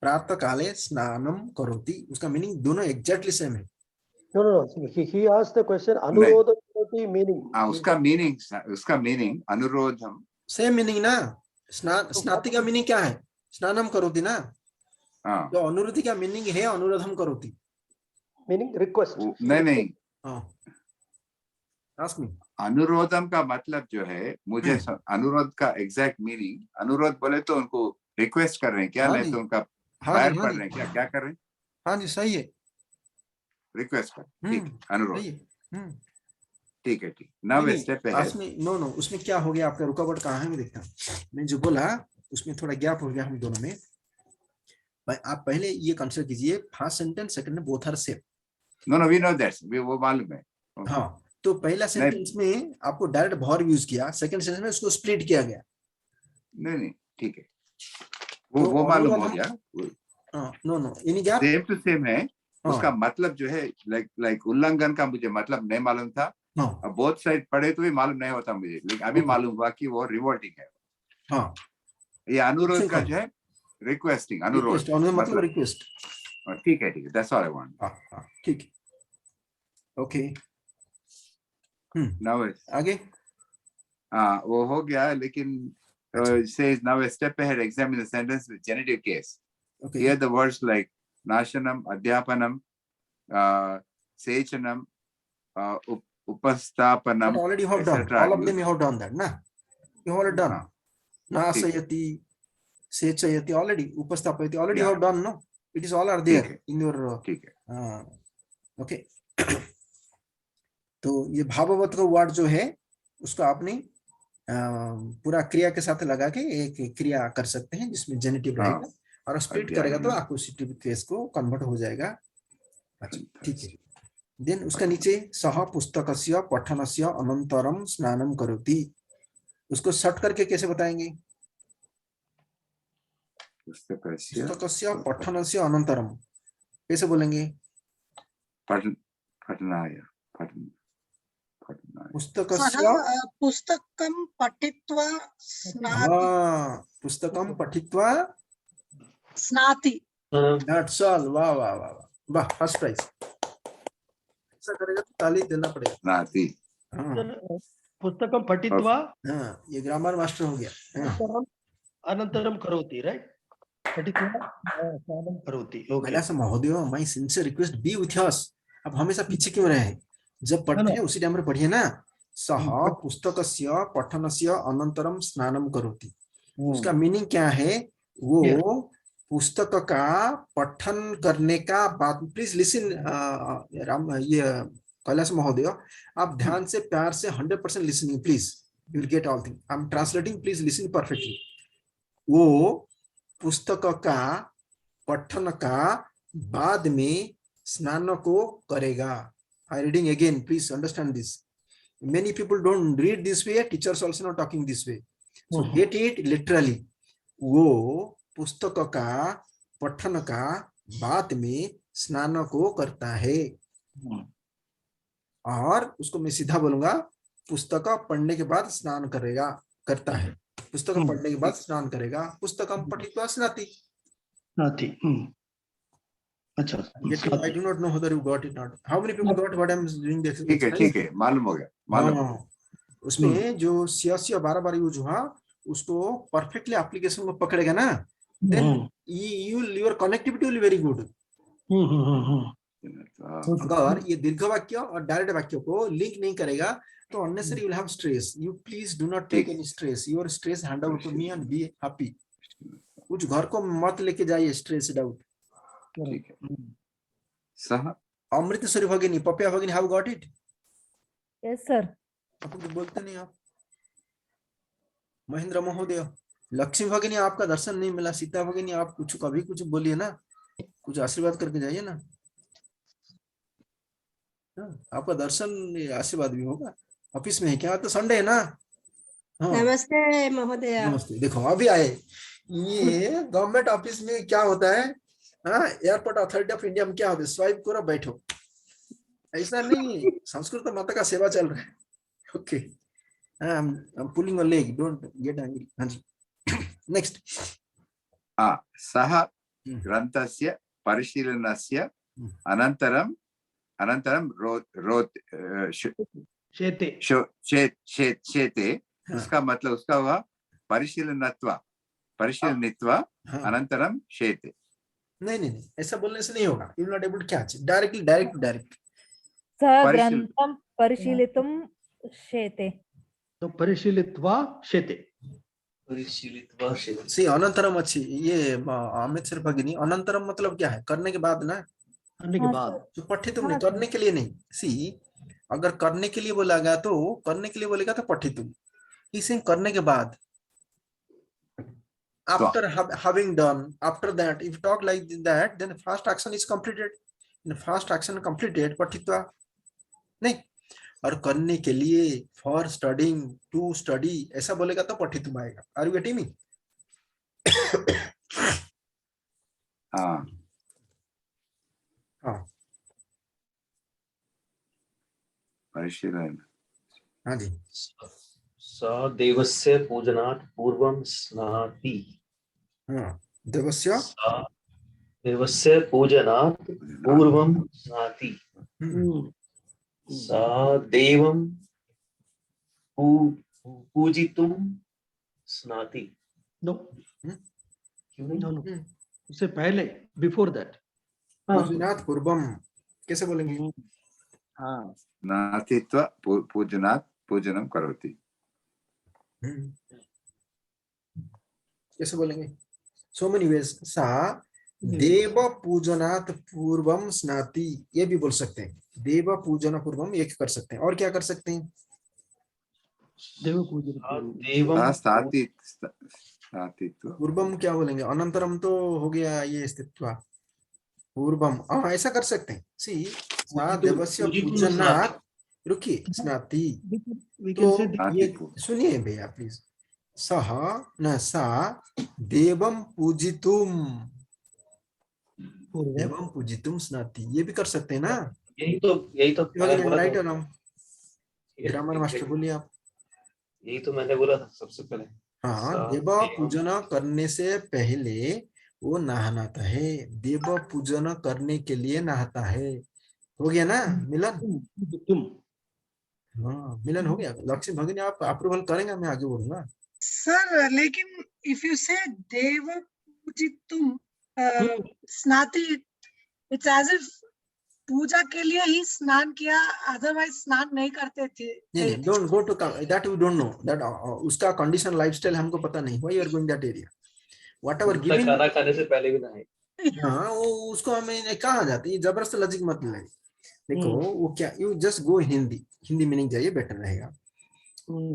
प्रातः काले स्नानम करोति, उसका मीनिंग दोनों एग्जैक्टली सेम है। No. He asked the question, अनुरोधं करोति Karoti meaning. उसका मीनिंग अनुरोधम. सेम मीनिंग ना. स्नाति का मीनिंग क्या है? स्नानम करोति ना. हाँ. तो अनुरोधि का मीनिंग है अनुरोधम करोति. Meaning request. नहीं. हाँ. Ask me. अनुरोधम का मतलब जो है मुझे अनुरोध का एग्जैक्ट मीनिंग, अनुरोध बोले तो उनको रिक्वेस्ट कर रहे हैं क्या? हाँ नहीं जी. तो उनका हाँ फायर जी, हाँ पढ़ जी. रहे हैं क्या? क्या कर रहे हैं? हाँ जी, सही है. रिक्वेस्ट कर. ठीक, अनुरोध. सही है. ठीक है, ठीक. नाउ नहीं, स्टेप है. उसमें नो उसमें क्या हो गया, आपका रुकावट कहाँ है मैं देखता हूँ. मैं जो बोला उसमें थोड़ा गैप हो गया हम दोनों में. भाई आप पहले ये कंसिडर कीजिए, फर्स्ट सेंटेंस सेकंड में both are same. No we know that, वो मालूम है. हाँ, तो पहला सेंटेंस में आपको डायरेक्ट वर्ब यूज किया, सेकंड सेंटेंस में उसको स्प्लिट किया गया. नहीं, ठीक है, तो वो मालूम हो गया. नो यानी क्या सेम टू सेम है. उसका मतलब जो है लाइक उल्लंघन का मुझे मतलब नहीं मालूम था. अब बोथ साइड पढ़े तो भी मालूम नहीं होता मुझे, लेकिन अभी मालूम हुआ कि वो रिवोल्टिंग है. हाँ, ये अनुरोध का जो है रिक्वेस्टिंग, अनुरोध मतलब रिक्वेस्ट. ठीक है, दैट्स ऑल आई वांट. हाँ, ठीक है. ओके, नाउ आगे. वो हो गया, लेकिन says now a step ahead, examine the sentence with genitive case. Okay. Here the words like nashanam, adhyapanam, sechanam, upastapanam, But already you have done all of them. You have done that, na? You have already done. Nasayati, sechayati, already upastapayati, already you have done. No, it is all are there in your. Okay. तो ये भाववत का word जो है उसको आपने पूरा क्रिया के साथ लगा के एक क्रिया कर सकते हैं जिसमें जेनेटिव रहेगा, और स्प्लिट करेगा तो अक्यूजिटिव केस को कन्वर्ट हो जाएगा. अच्छा, ठीक है. देन उसका नीचे सह पुस्तकस्य पठनस्य अनंतरम स्नानम करोति, उसको शॉर्ट करके कैसे बताएंगे? पुस्तकस्य पठनस्य अनंतरम कैसे बोलेंगे? पुस्तकं पठित्वा स्नाति. पुस्तकं पठित्वा स्नाति. That's all. वाह, फर्स्ट प्राइज. ऐसा करेगा तो ताली देना पड़ेगा. स्नाति. पुस्तकं पठित्वा. ये ग्रामर मास्टर हो गया. अनंतरम करोति, राइट? पठित्वा स्नानं करोति. ओके. कैलाश महोदय, my sincere request, B with us. अब हमेशा पीछे क्यों रहे हैं? जब पढ़ते हैं उसी टाइम पर पढ़िए ना. सह पुस्तकस्य पठनस्य अनंतरम स्नानम करोति, उसका मीनिंग क्या है? वो पुस्तक का पठन करने का बाद. प्लीज लिसन राम, ये कैलाश महोदय, आप ध्यान से प्यार से 100% listening please, you will get all thing. I am translating, please listen perfectly. वो पुस्तक का पठन का बाद में स्नान को करेगा. I reading again, please understand this. Many people don't read this way, teachers also not talking this way. So get it literally. वो पुस्तक का पठन का बाद में स्नान को करता है. और उसको मैं सीधा बोलूंगा, पुस्तक पढ़ने के बाद स्नान करेगा, करता है. पुस्तक पढ़ने के बाद स्नान करेगा. पुस्तकं पठित्वा स्नाति. अच्छा, I do not know whether you got it or not. How many people got what I'm doing this? ठीक है, मालूम हो गया. उसमें जो सियासी बार यूज हुआ उसको परफेक्टली एप्लीकेशन में पकड़ेगा ना, then your connectivity will be very good. अगर ये दीर्घ वाक्य और डायरेक्ट वाक्य को लिंक नहीं करेगा तो unnecessary you will have stress. You please do not take any stress. Your stress hand over to me and be happy. कुछ घर को मत लेके जाइए stressed out. ठीक है. सह अमृतसरी भगिनी, पपिया भगिनी, how got it? Yes sir. आप कुछ बोलते नहीं आप. महेंद्र महोदय, लक्ष्मी भगिनी आपका दर्शन नहीं मिला. सीता भगिनी आप कुछ कभी कुछ बोलिए ना, कुछ आशीर्वाद करके जाइए ना. आपका दर्शन आशीर्वाद भी होगा. ऑफिस में है क्या? तो संडे है ना. नमस्ते महोदय. नमस्ते. देखो अभी आए. ये गवर्नमेंट ऑफिस में क्या होता है? एयरपोर्ट अथॉरिटी ऑफ इंडिया में क्या होता है? स्वाइप करो बैठो. ऐसा नहीं, संस्कृत माता का सेवा चल रहा है. Okay, I'm pulling a leg, don't get angry. हाँ जी. Next. सह ग्रंथस्य परिशीलनस्य अनन्तरं शेते शेते हाँ। उसका मतलब उसका हुआ परिशीलनित्वा हाँ। अनंतरम शेते। नहीं, ऐसा बोलने से नहीं होगा. You will not able to catch it. Direct. सः परिशील- ग्रन्थं परिशीलितुं शेते. तो परिशीलित्वा शेते. परिशीलित्वा शेते. See, अनंतरम अच्छी ये अमित सर भगिनी, अनंतरम मतलब क्या है? करने के बाद ना. करने के हाँ, बाद. सर. तो पठितुम नहीं, हाँ, करने के लिए नहीं. सी अगर करने के लिए बोलेगा तो पठितुम. इसे करने के बाद. After having done, after that, if you talk like that, then first action is completed. In first action completed, पठित्वा नहीं. और करने के लिए, for studying, to study, ऐसा बोलेगा तो पठितुम आएगा. Are you getting me? हाँ हाँ परिशीलन. हाँ जी. सा देवस्य पूजनात् पूर्वं स्नाति. हाँ देवस्य. सा देवस्य पूजनात् पूर्वं स्नाति. सा देवं पूजितुं स्नाति. नो क्यों नहीं? नो उससे पहले, बिफोर दैट. पूजनात् पूर्वम कैसे बोलेंगे? हाँ. नातित्वा पूजनात् पूजनम करोति. कैसे बोलेंगे? So many ways. सा देव पूजनात् पूर्वम स्नाति, ये भी बोल सकते हैं. देव पूजन पूर्वम एक कर सकते हैं. और क्या कर सकते हैं? देव पूजन. देवं स्नातित्वा पूर्वम क्या बोलेंगे? अनंतरम तो हो गया ये स्थित्वा. पूर्वम हाँ ऐसा कर सकते हैं. सी सा देवस्य पूजनात्, रुकिए, स्नाति. तो ये सुनिए भैया प्लीज. सह न सा देवं पूजितुम स्नाति, ये भी कर सकते हैं ना. यही तो राइट और रॉन्ग? ग्रामर मास्टर बोलिए आप. यही तो मैंने बोला था सबसे पहले. हाँ, देव पूजन करने से पहले वो नहाता है. देव पूजन करने के लिए नहाता है. हो गया ना मिलन? हाँ मिलन हो गया. लक्ष्मी भगिनी आप अप्रूवल करेंगे, मैं आगे बढ़ूंगा. सर लेकिन इफ यू से देव पूजितुम स्नाति, इट्स एज इफ पूजा के लिए ही स्नान किया, अदरवाइज स्नान नहीं करते थे. नहीं, don't go to that. We don't know that. उसका कंडीशन लाइफस्टाइल हमको पता नहीं. Why you are going that area? Whatever giving. खाना खाने से पहले भी नहाए. हाँ वो उसको हमें कहा जाता है. जबरदस्त लॉजिक मत ले. देखो वो क्या, you just go Hindi meaning जाइए, बेटर रहेगा.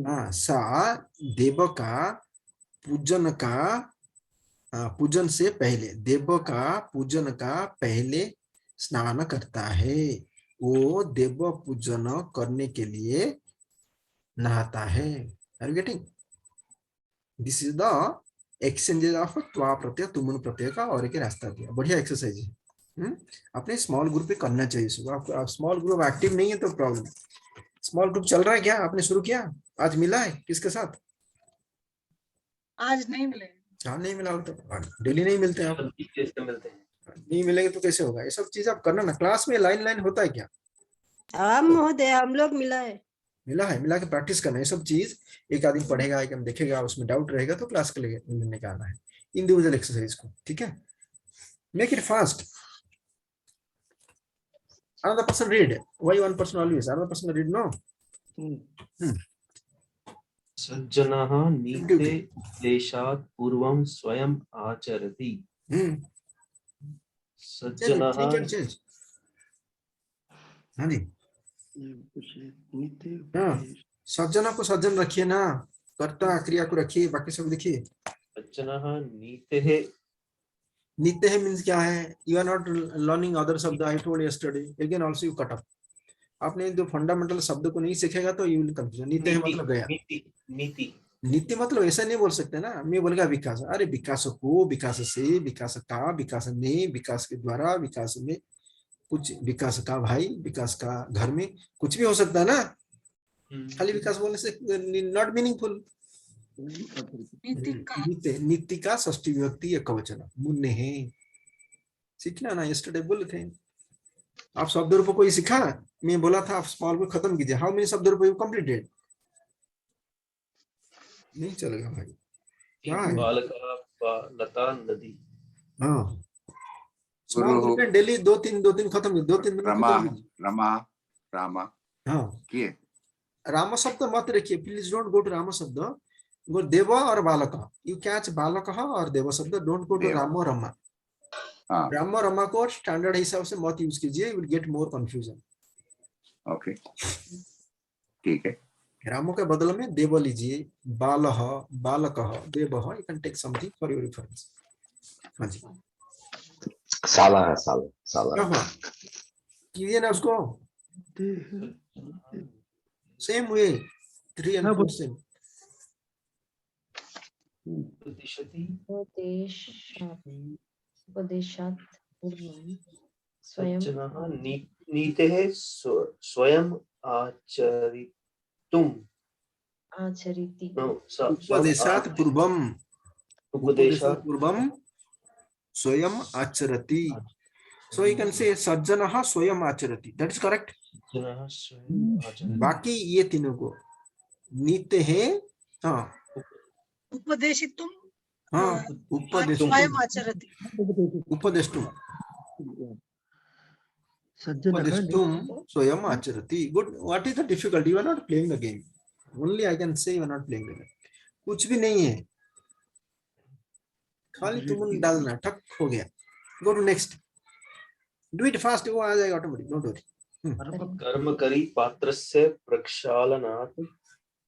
हाँ सा देव का पूजन से पहले, देव का पूजन का पहले स्नान करता है. वो देव पूजन करने के लिए नहाता है. Are you getting? This is the exchanges of त्वा प्रत्यय तुमुन प्रत्यय का और एक रास्ता दिया. बढ़िया एक्सरसाइज है. अपने स्मॉल ग्रुप पे करना चाहिए सुबह. आप स्मॉल ग्रुप एक्टिव नहीं है तो प्रॉब्लम. स्मॉल ग्रुप चल रहा है क्या? आपने शुरू किया? आज मिला है किसके साथ? आज नहीं मिले. हाँ नहीं मिला हो तो डेली नहीं मिलते हैं आप. नहीं मिलेंगे तो कैसे होगा? ये सब चीज आप करना ना. क्लास में लाइन होता है क्या? हाँ महोदय, हम लोग मिला है. के प्रैक्टिस करना. ये सब चीज एक आदमी पढ़ेगा, एक आदमी देखेगा, उसमें डाउट रहेगा तो क्लास के लिए लेने का आना है. इंडिविजुअल एक्सरसाइज को. ठीक है, make it fast. Another person read. Why one person always? Another person read, no? सज्जनः नीते क्लेशात् पूर्वं स्वयं आचरति. सज्जनः. हाँ जी. हाँ, सज्जनों को सज्जन रखिए ना. कर्ता क्रिया को रखिए, बाकी सब लिखिए. सज्जनः नीते. नित्य है मीन्स क्या है? You are not learning other शब्द. I told yesterday, again also you cut off. आपने जो फंडामेंटल शब्द को नहीं सीखेगा तो यू विल कंफ्यूज. नित्य है मतलब गया. नित्य मतलब ऐसा नहीं बोल सकते ना. मैं बोलेगा विकास. अरे विकास को, विकास से, विकास का, विकास में, विकास के द्वारा, विकास में, कुछ विकास का भाई, विकास का घर में, कुछ भी हो सकता है ना. खाली विकास बोलने से नॉट मीनिंगफुल. नित्य का षष्ठी विभक्ति एकवचन. मुन्ने हैं सीखना ना. यस्टरडे बोले थे आप. शब्द रूप कोई सीखा? मैं बोला था आप स्मॉल को खत्म कीजिए। हाउ मेनी शब्द यू कंप्लीटेड? नहीं चलेगा भाई, क्या है? बालकः, लता, नदी। हाँ, स्मॉल में डेली दो तीन खत्म कीजिए, 2-3 मिनट रमा खत्म कीजिए। रमा रामा हाँ, किए। राम शब्द मत रखिए, please don't go to Ram शब्द, गो देव और बालक। यू कैच बालक और देव शब्द, डोंट गो टू देव। राम रमा। हाँ राम रमा को स्टैंडर्ड हिसाब से मत यूज कीजिए, you will get more confusion. Okay ठीक है। रामो के बदल में देव लीजिए, बालह बालकः देवः, you can take something for your reference. हाँ जी, साला है, साला साला। क्या हुआ? कीजिए ना उसको, सेम वे 3 and 4 सेम। उपदेशात् पूर्वं स्वयं सज्जनः नीतेः स्वयं आचरितुम्। आचरिति। उपदेशात् पूर्वम, उपदेशात् पूर्वम स्वयं आचरति। So you can say सज्जनः स्वयं आचरति, that is correct। सज्जनः स्वयं आचरति। बाकी ये तीनों को नीते हैं। हाँ उपदेशितुम हाँ, स्वयं आचरति। उपदेष्टुम स्वयं आचरति। Good. What is the difficulty? You are not playing the game, only I can say you are not playing the game. कुछ भी नहीं है, खाली तुम डालना, ठक हो गया। Go to next, do it fast, वो आ जाएगा ऑटोमेटिक, डोंट वरी। कर्म करी पात्रस्य प्रक्षालनात्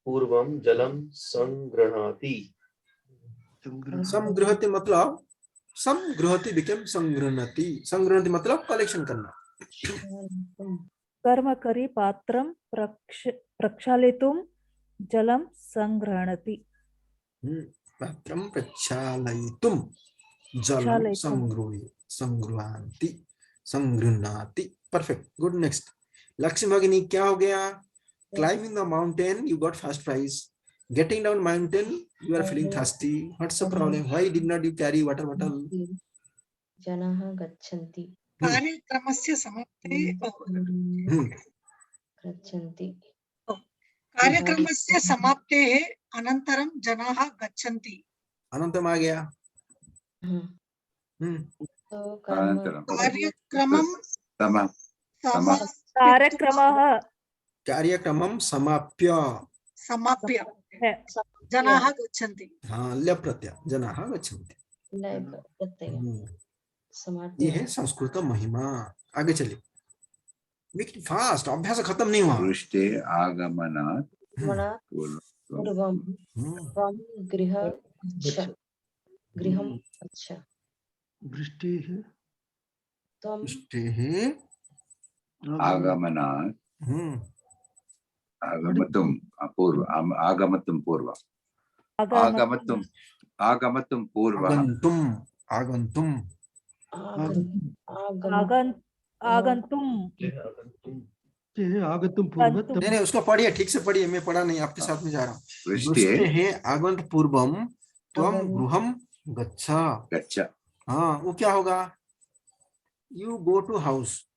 पूर्वं जलं संगृह्णाति। संगृहति मतलब संगृहति बिकम संगृह्णति। संगृह्णति मतलब कलेक्शन करना। कर्म करी पात्रं प्रक्षालितुं जलं संगृह्णाति। पात्रं प्रक्षालयितुं जलं संगृह्णाति, संगृह्णाति। Perfect, good. नेक्स्ट, लक्ष्मी भगिनी क्या हो गया? Climbing the mountain you got first prize, getting down mountain you are feeling thirsty, what's the problem? Why did not you carry water bottle? जनाः गच्छन्ति। कार्यक्रमस्य समाप्ते गच्छन्ति। कार्यक्रमस्य समाप्तेः अनन्तरं जनाः गच्छन्ति। अनन्तरम आ गया। कार्यक्रमं समाप्य जनाः गच्छन्ति। हाँ, लय प्रत्यय, जनाः गच्छन्ति। ये है संस्कृत महिमा। आगे चलिए, मेक इट फास्ट, अभ्यास खत्म नहीं हुआ। वृष्टे आगमनात् पूर्वं त्वं गृहम् गच्छ। वृष्टेः आगमनात् आगमतुं पूर्व आगमतुं पूर्व आगमतुं आगमतुं पूर्व आगन्तुं पूर्व। नहीं, उसको पढ़िए, ठीक से पढ़िए, मैं पढ़ा नहीं, आपके साथ में जा रहा हूँ। वृष्टे आगमत पूर्वम त्वं गृहं गच्छ। हाँ, वो क्या होगा? You go to house.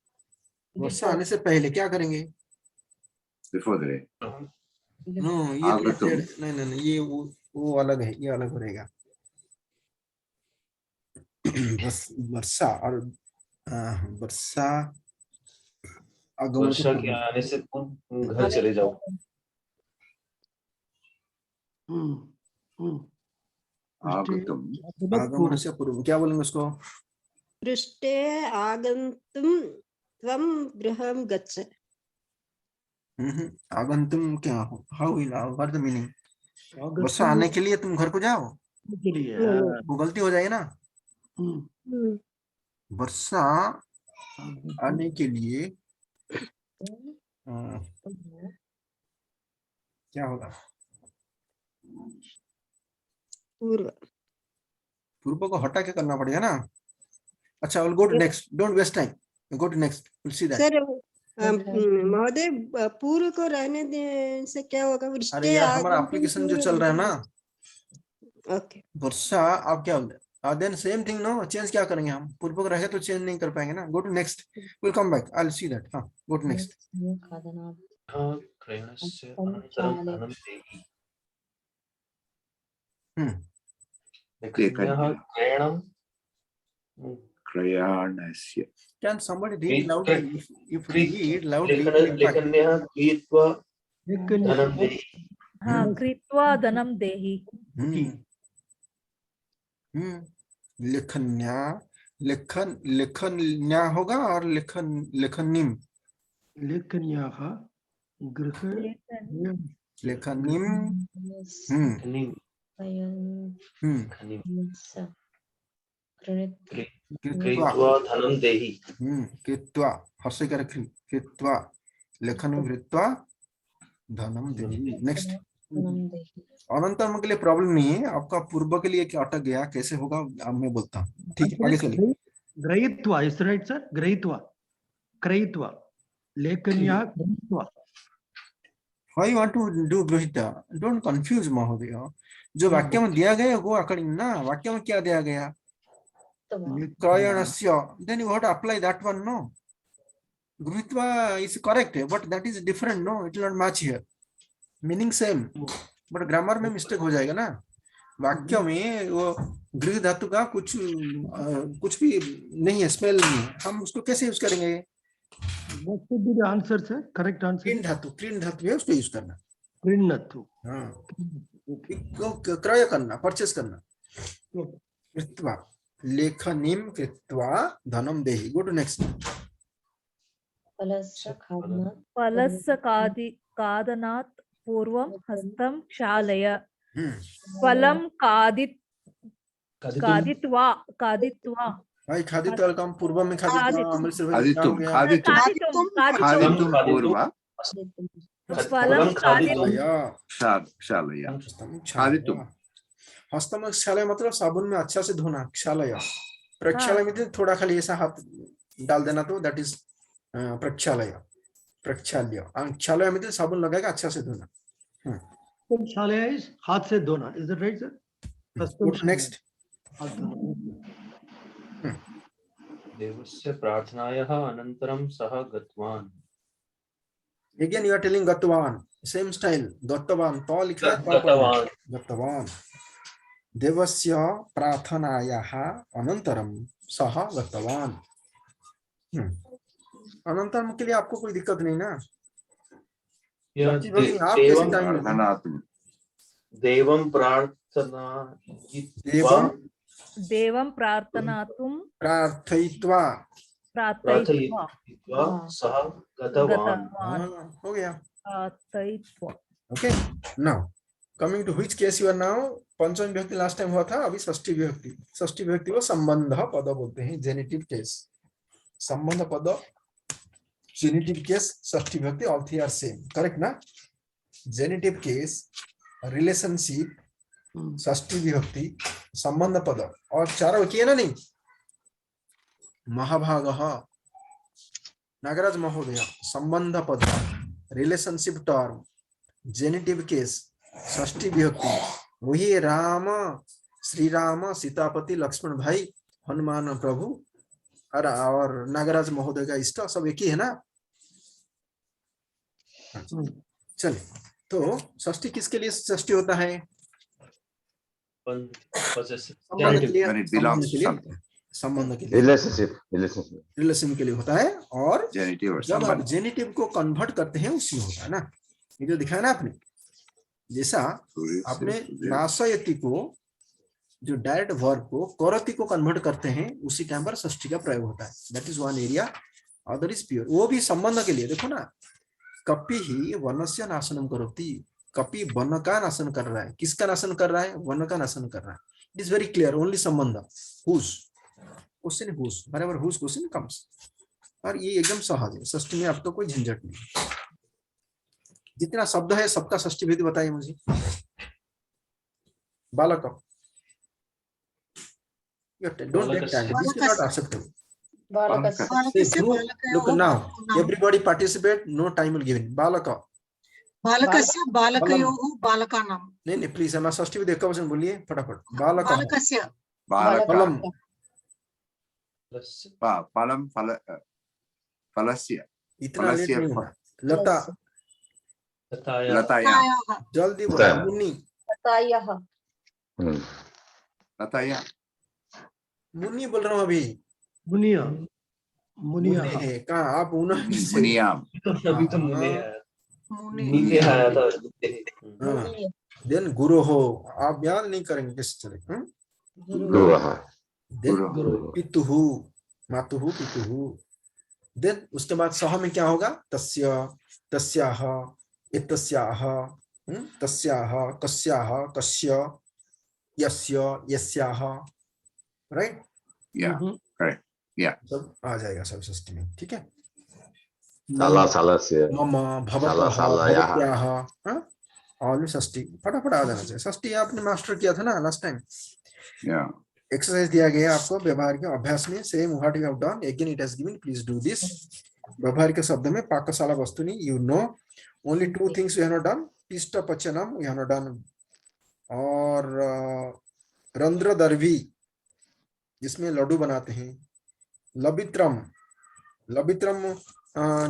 वर्षा आने से पहले क्या करेंगे? बिफोर द नो, ये नहीं, ये वो अलग है, ये अलग रहेगा। वर्षा और वर्षा वर्षा के आने से घर चले जाओ। आगमन से पूर्व क्या बोलेंगे उसको? वृष्टे आगन्तुं त्वं गृहं गच्छ। आगंतुम क्या हो? How will what the meaning? वर्षा आने के लिए तुम घर को जाओ, वो गलती हो जाएगी ना। वर्षा आने के लिए क्या होगा? पूर्व को हटा के करना पड़ेगा ना। अच्छा, will go to next, don't waste time, go to next, will see that. Sir महोदय, पूर्व को रहने देने से क्या होगा? अरे यार, हमारा एप्लीकेशन जो चल रहा है ना, ओके। वर्षा आप क्या बोलते? Then same thing no, change क्या करेंगे हम, पूर्वक रहे तो चेंज नहीं कर पाएंगे ना. Go to next, will come back, I will see that. हाँ, गो टू नेक्स्ट. क्रयणस्य अनन्तरं धनं देहि। क्रयणं क्रयणस्य. Can somebody read loudly? If read loudly, लेखन्यः क्रीत्वा धनं देहि। हाँ, कृत्वा धनं देहि। लेखन्या, लेखन्या होगा और लेखनिम, लेखन्याः गृह लेखनिम. कृत्वा धनं देहि। कृत्वा, हर्षे कर कृत्वा, लेखनिम कृत्वा धनम देहि. नेक्स्ट. अनंतरम के लिए प्रॉब्लम नहीं है, आपका पूर्व के लिए क्या अटक गया, कैसे होगा अब मैं बोलता हूँ. ठीक है, आगे चलिए. ग्रहीत्वा, इज राइट सर? ग्रहीत्वा, क्रयित्वा, लेखन्याः ग्रहीत्वा. Why you want to do गृहीता? Don't confuse महोदय. जो वाक्य में दिया गया वो अकॉर्डिंग ना, वाक्य में क्या दिया गया, क्रयणस्य, then you have to apply that one. No, गृहीत्वा is correct but that is different. No, it will not match here. Meaning same but grammar में mistake हो जाएगा ना. वाक्य में वो गृह धातु का कुछ भी नहीं है, स्मेल नहीं है, हम उसको कैसे यूज करेंगे. What should be the answer, sir? Correct answer. क्रीन धातु है, उसको यूज करना. क्रीन धातु. हाँ, क्रय करना, परचेस करना. कृत्वा, लेखनिम कृत्वा धनम देहि. Go to next. फलस्य खादनात् पूर्वं हस्तं क्षालय. फलं खादित्वा भाई खादित्वा का पूर्व में खादित्वा खादितुम पूर्व फलं क्षालय. खादितुम, हस्तम क्षालय मतलब साबुन में अच्छा से धोना. क्षालय, प्रक्षालय में थोड़ा खाली ऐसा हाथ डाल देना तो दैट इज प्रक्षालय. प्रक्षाल्य, क्षालय में साबुन लगाएगा अच्छा से धोना. क्षालय इज हाथ से धोना. Is that right sir? Next. देवस्य प्रार्थनायाः अनन्तरं सः गतवान्. Again you are telling गतवान, same style. गतवान, तो लिखा है गतवान. देवस्य प्रार्थनायाः अनन्तरं सः गतवान. अनन्तरम के लिए आपको कोई दिक्कत नहीं ना. देवं प्रार्थनातुं प्रार्थयित्वा सः गतवान्. हो गया. Okay, now coming to which case you are now. पंचम विभक्ति लास्ट टाइम हुआ था, अभी षष्ठी विभक्ति. षष्ठी विभक्ति को संबंध पद बोलते हैं, जेनिटिव केस. संबंध पद, जेनिटिव केस, षष्ठी विभक्ति, all three are same. Correct ना. जेनिटिव केस, रिलेशनशिप, षष्ठी विभक्ति, संबंध पद, और चारों किए ना. नहीं, महाभागः, नागराज महोदय, संबंध पद, रिलेशनशिप टर्म, जेनिटिव केस, षष्ठी विभक्ति, वही राम, श्री राम, सीतापति, लक्ष्मण भाई, हनुमान प्रभु और नागराज महोदय का इष्ट, सब एक ही है ना. चलिए, तो षष्ठी किसके लिए षष्ठी होता है? संबंध के लिए, रिलेशनशिप के लिए होता है. और जब आप जेनिटिव को कन्वर्ट करते हैं उसी होता है ना. ये जो दिखाया ना आपने, जैसा आपने नाशयति को, जो डायरेक्ट वर्ब को करोति को कन्वर्ट करते हैं, उसी टाइम पर षष्ठी का प्रयोग होता है. That is one area. Other is pure. वो भी संबंध के लिए. देखो ना, कपि ही वनस्य नाशनम करोति. कपि वन का नाशन कर रहा है. किसका नाशन कर रहा है? वन का नाशन कर रहा है. It is very clear. Only संबंध. हुज क्वेश्चन, हुज, बराबर हुज क्वेश्चन कम्स. और ये एकदम सहज है. षष्ठी में अब तो कोई झंझट नहीं. जितना शब्द है सबका षष्ठी विधि बताइए मुझे. बालक, don't take time. This is not acceptable. Look now, everybody participate. No time will given. बालक, बालकस्य, बालकयोः, बालकानां. नहीं, प्लीज हमारा षष्ठी विधि एक वचन बोलिए फटाफट. बालक, बालकस्य, बालकः फलम फलं फलस्य इतना लेट फलस्य नहीं होगा। लता लतायाः लतायाः जल्दी बोलो। मुनि लतायाः लतायाः मुनि बोल रहा हूँ अभी। मुनिया मुनिया मुनि है कहाँ आप उन्होंने से मुनियाम अभी तो मुने आया मुनि नीचे आया था मुनि देन गुरु हो आप याद नहीं करेंगे किस तरह। गुरुः देन गुरु पितुहु मातुहु पितुहु। देन उसके बाद सह में क्या होगा? तस्य तस्याह एतस्याह तस्याह कस्याह कस्य यस्य यस्याह। राइट या करेक्ट या सब आ जाएगा सब षष्ठी में। ठीक है। शाला शालस्य मम भवतः शालायाः भवत्याः ऑल षष्ठी फटाफट आ जाना चाहिए। षष्ठी आपने मास्टर किया था ना लास्ट टाइम। या एक्सरसाइज दिया गया आपको व्यवहार के अभ्यास में। Same what you have done again it has given, please do this. व्यवहार के शब्द में पाकशाला वस्तुनि you know only two things you have not done. पिष्ट पचनम यू हैव नॉट डन और रंध्र दर्वी जिसमें लड्डू बनाते हैं। लबित्रम लबित्रम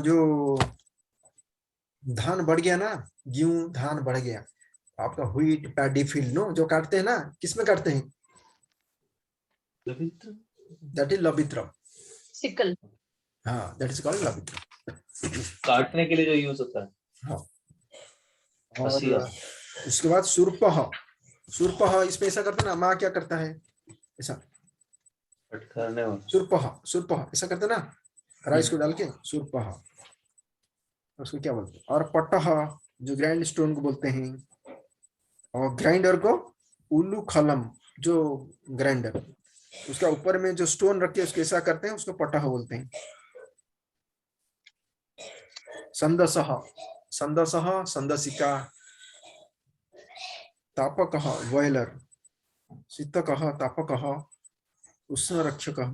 जो धान बढ़ गया ना, गेहूं धान बढ़ गया आपका, व्हीट पैडी फील्ड नो जो काटते हैं ना, किसमें काटते हैं? दैट इज लबित्रम। सिकल। हाँ दैट इज कॉल्ड लबित्रम। काटने के लिए जो यूज होता है। हाँ हसिया। और उसके बाद सुरपह। सुरपह इसमें ऐसा करते ना, माँ क्या करता है ऐसा फटकारने वाला। सुरपह सुरपह ऐसा करते ना, राइस को डाल के सुरपह, उसको क्या बोलते हैं? और पटह जो ग्राइंड स्टोन को बोलते हैं, और ग्राइंडर को उल्लू खलम जो ग्राइंडर उसका ऊपर में जो स्टोन रख के उसको ऐसा करते हैं उसको पटह बोलते हैं। संदसह संदसह संदसिका। तापकः बॉयलर। शीतकः तापकः उष्ण रक्षकः।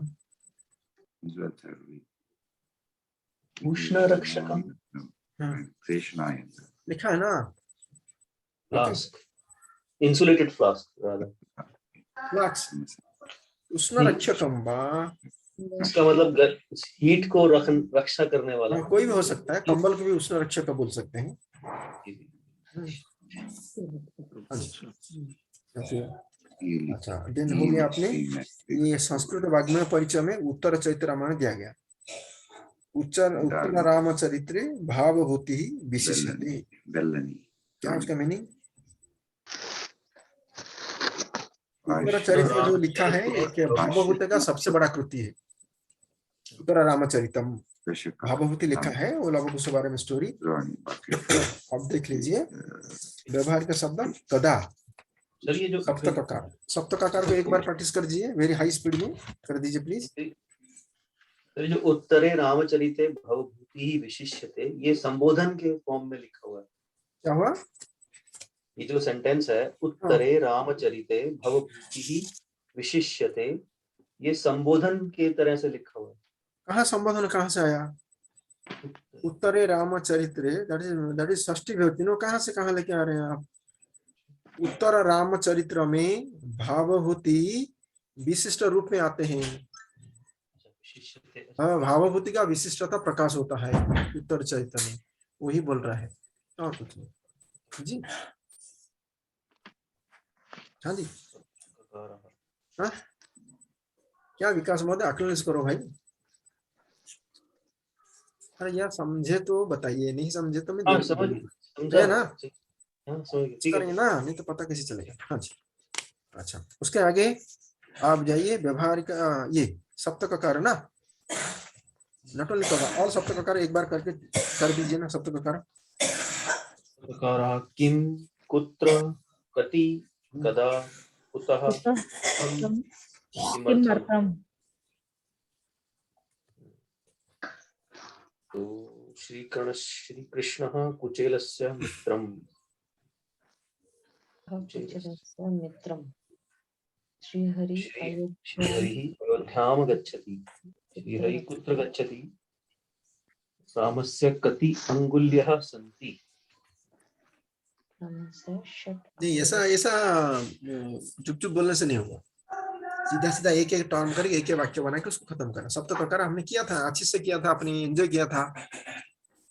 उष्ण रक्षकम लिखा है ना flask insulated flask rather flask उष्ण रक्षकम बा। इसका मतलब हीट को रक्षा करने वाला। हाँ, कोई भी हो सकता है, कंबल को भी उष्ण रक्षक बोल सकते हैं। अच्छा दिन हो गया आपने। ये संस्कृत वाग्मय परिचय में उत्तर चैत्र रामायण दिया गया। उत्तर रामचरित्रे भावभूति विशिष्यते। क्या उसका मीनिंग? उत्तर चरित्र जो लिखा है एक भावभूति का सबसे बड़ा कृति है। उत्तर रामचरितम भावभूति लिखा है, वो लोगों के बारे में स्टोरी आप देख लीजिए। व्यवहार का शब्द कदा। चलिए जो सप्तककार, सप्तककार को एक बार प्रैक्टिस कर दीजिए, वेरी हाई स्पीड में कर दीजिए प्लीज। जो उत्तरे रामचरिते भवभूति विशिष्यते, ये संबोधन के फॉर्म में लिखा हुआ है। क्या हुआ? ये जो सेंटेंस है उत्तरे रामचरिते भवभूति विशिष्यते, ये संबोधन के तरह से लिखा हुआ है। कहाँ संबोधन कहाँ से आया? उत्तरे रामचरित्रे दैट इज षष्ठी विभक्ति नो। कहाँ से कहाँ लेके आ रहे हैं आप? उत्तर रामचरित्र में भावभूति विशिष्ट रूप में आते हैं। हाँ, भावभूति का विशिष्टता प्रकाश होता है उत्तर चरित्र में, वही बोल रहा है और कुछ नहीं जी। हाँ जी हाँ क्या विकास महोदय अक्नॉलेज करो भाई। अरे यार समझे तो बताइए, नहीं समझे तो मैं समझे ना करेंगे ना, नहीं तो पता कैसे चलेगा। हाँ जी अच्छा उसके आगे आप जाइए। व्यवहार का ये सप्तककार ना, नॉट ओनली ककार, और सप्तककार एक बार करके कर दीजिए ना। सप्तककार किम कुत्र कति कदा कुतः किमर्थम। तो श्री कृष्णः कुचेलस्य मित्रम्। मित्रम। श्रीहरि अयोध्याम गच्छति। श्रीहरि कुत्र गच्छति? रामस्य कति अंगुल्यः सन्ति? नहीं ऐसा ऐसा चुप चुप बोलने से नहीं होगा। सीधा सीधा एक एक टर्म करके एक एक वाक्य बना के उसको खत्म करना। सप्तप्रकार हमने किया था, अच्छे से किया था, अपनी एंजॉय किया था।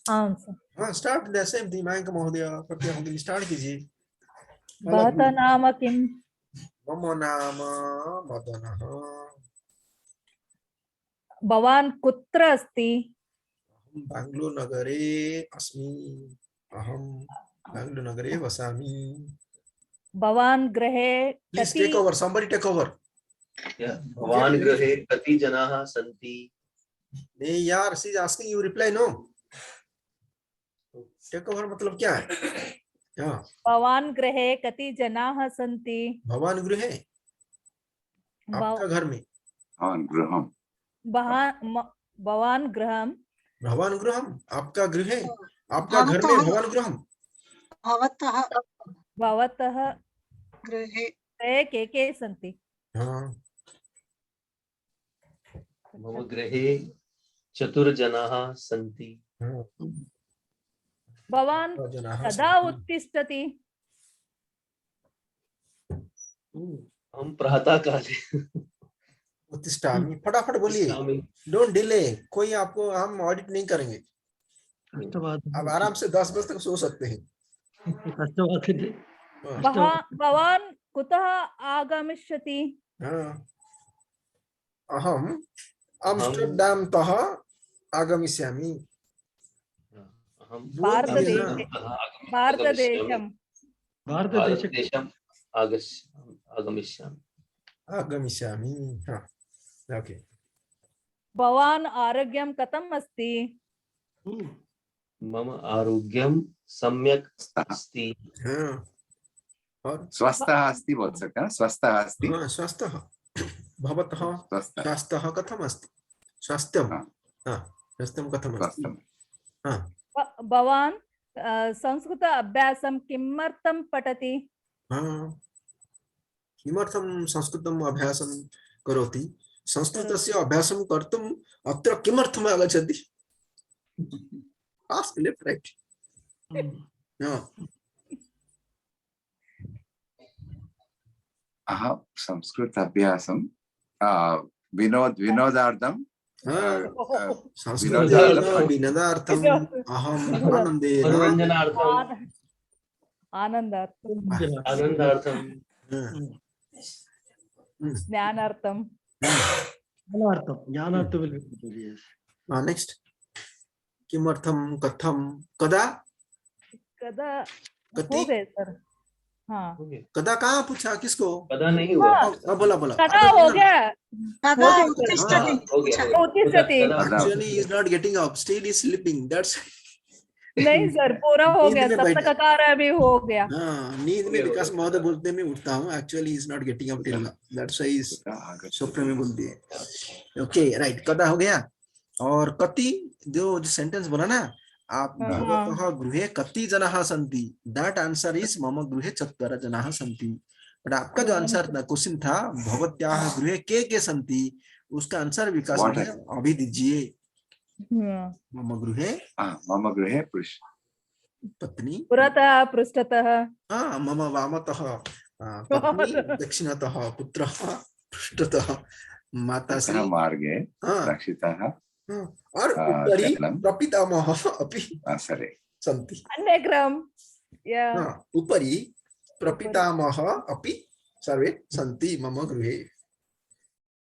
हाँ सर। हाँ, start the same thing. Mayank महोदय कृपया हम स्टार्ट कीजिए। भवतः नाम किम? मम नाम मदनः। भवान् कुत्र अस्ति? बेंगलुरु नगरे अस्मि। अहं बेंगलुरु नगरे वसामि। भवान् गृहे प्लीज कति? Take over, somebody take over. भवान् गृहे कति जनाः सन्ति? नहीं यार, she is asking you reply no. Take over मतलब क्या है? हाँ, भवान् गृहे कति जनाः सन्ति? भवान गृहे, आपका घर में। गृहम् भवान् गृहं। भवान गृहम, आपका गृह है, आपका घर में भवान गृहम। भवतः भवतः गृहे के के सन्ति? हाँ, मम गृहे चतुर्जनाः सन्ति। हाँ, भवान् जनाः कदा सन्ति। उत्तिष्ठति? हम प्रातःकाले उत्तिष्ठामि। फटाफट बोलिए, उत्तिष्ठामि। Don't delay. कोई आपको, हम ऑडिट नहीं करेंगे। अष्टवादने आप आराम से 10 बजे तक सो सकते हैं। अष्टवादने हाँ, भवान् कुतः आगमिष्यति? हाँ, अहम आम्स्टर्डामतः आगमिष्यामि। हम भारतदेशे भारतदेशं भारतदेशम् आगमिष्यामि। आगमिष्यामि। हाँ, ओके। भवान् आरोग्यं कथम् अस्ति? मम आरोग्यं सम्यक् अस्ति। हाँ, और स्वस्थः अस्ति बोल सकते हैं, स्वस्थः अस्ति। हाँ, स्वस्थः। भवतः स्वस्थः स्वास्थ्यः कथम् अस्ति? स्वास्थ्यं, हाँ। हाँ, स्वास्थ्यं कथम् अस्ति? स्वस्थं। हाँ, भवान् संस्कृत अभ्यासं किमर्थं पठति? हाँ, किमर्थं संस्कृतम् अभ्यासं करोति? संस्कृतस्य अभ्यासं कर्तुम् अत्र किमर्थम् आगच्छति? Ask left, right. हाँ, अहं संस्कृत अभ्यासं विनोदार्थं संस्कृतेन विनोदार्थम् अहम् आनन्देन मनोरञ्जनार्थं आनन्दार्थं आनन्दार्थं ज्ञानार्थं। ज्ञानार्थं will be good, yes. Next, किमर्थं, कथं, कदा? कदा कति? हो गए सर? हाँ, कदा कहाँ पूछा, किसको? पता नहीं हुआ। बोला बोला। कदा हो गया? कदा हाँ, उत्तिष्ठति हो गया। उत्तिष्ठति। Actually, he is not getting up. Still, he is sleeping. That's नहीं सर, पूरा हो नींद गया, में बैठा। सप्तककार अभी हो गया। हाँ, नींद में विकास महोदय बोलते मैं उठता हूँ। Actually, he is not getting up till now. That's why he is स्वप्न में बोलती है। Okay, right. कदा हो गया। और कति, जो सेंटेंस बोला ना आप, भवतः गृहे कति जनाः सन्ति, दैट आंसर इज मम गृहे चत्वारः जनाः सन्ति। बट आपका जो आंसर था, क्वेश्चन था भवत्याः गृहे के सन्ति, उसका आंसर विकास में अभी दीजिए। मम गृहे पत्नी, पुरतः पृष्ठतः, हाँ, मम वामतः पत्नी, दक्षिणतः पुत्रः, पृष्ठतः माताश्री, मार्गे हाँ, रक्षितः, और उपरि प्रपितामहः अपि सन्ति। अन्यक्रम, उपरि प्रपितामहः अपि सर्वे सन्ति मम गृहे।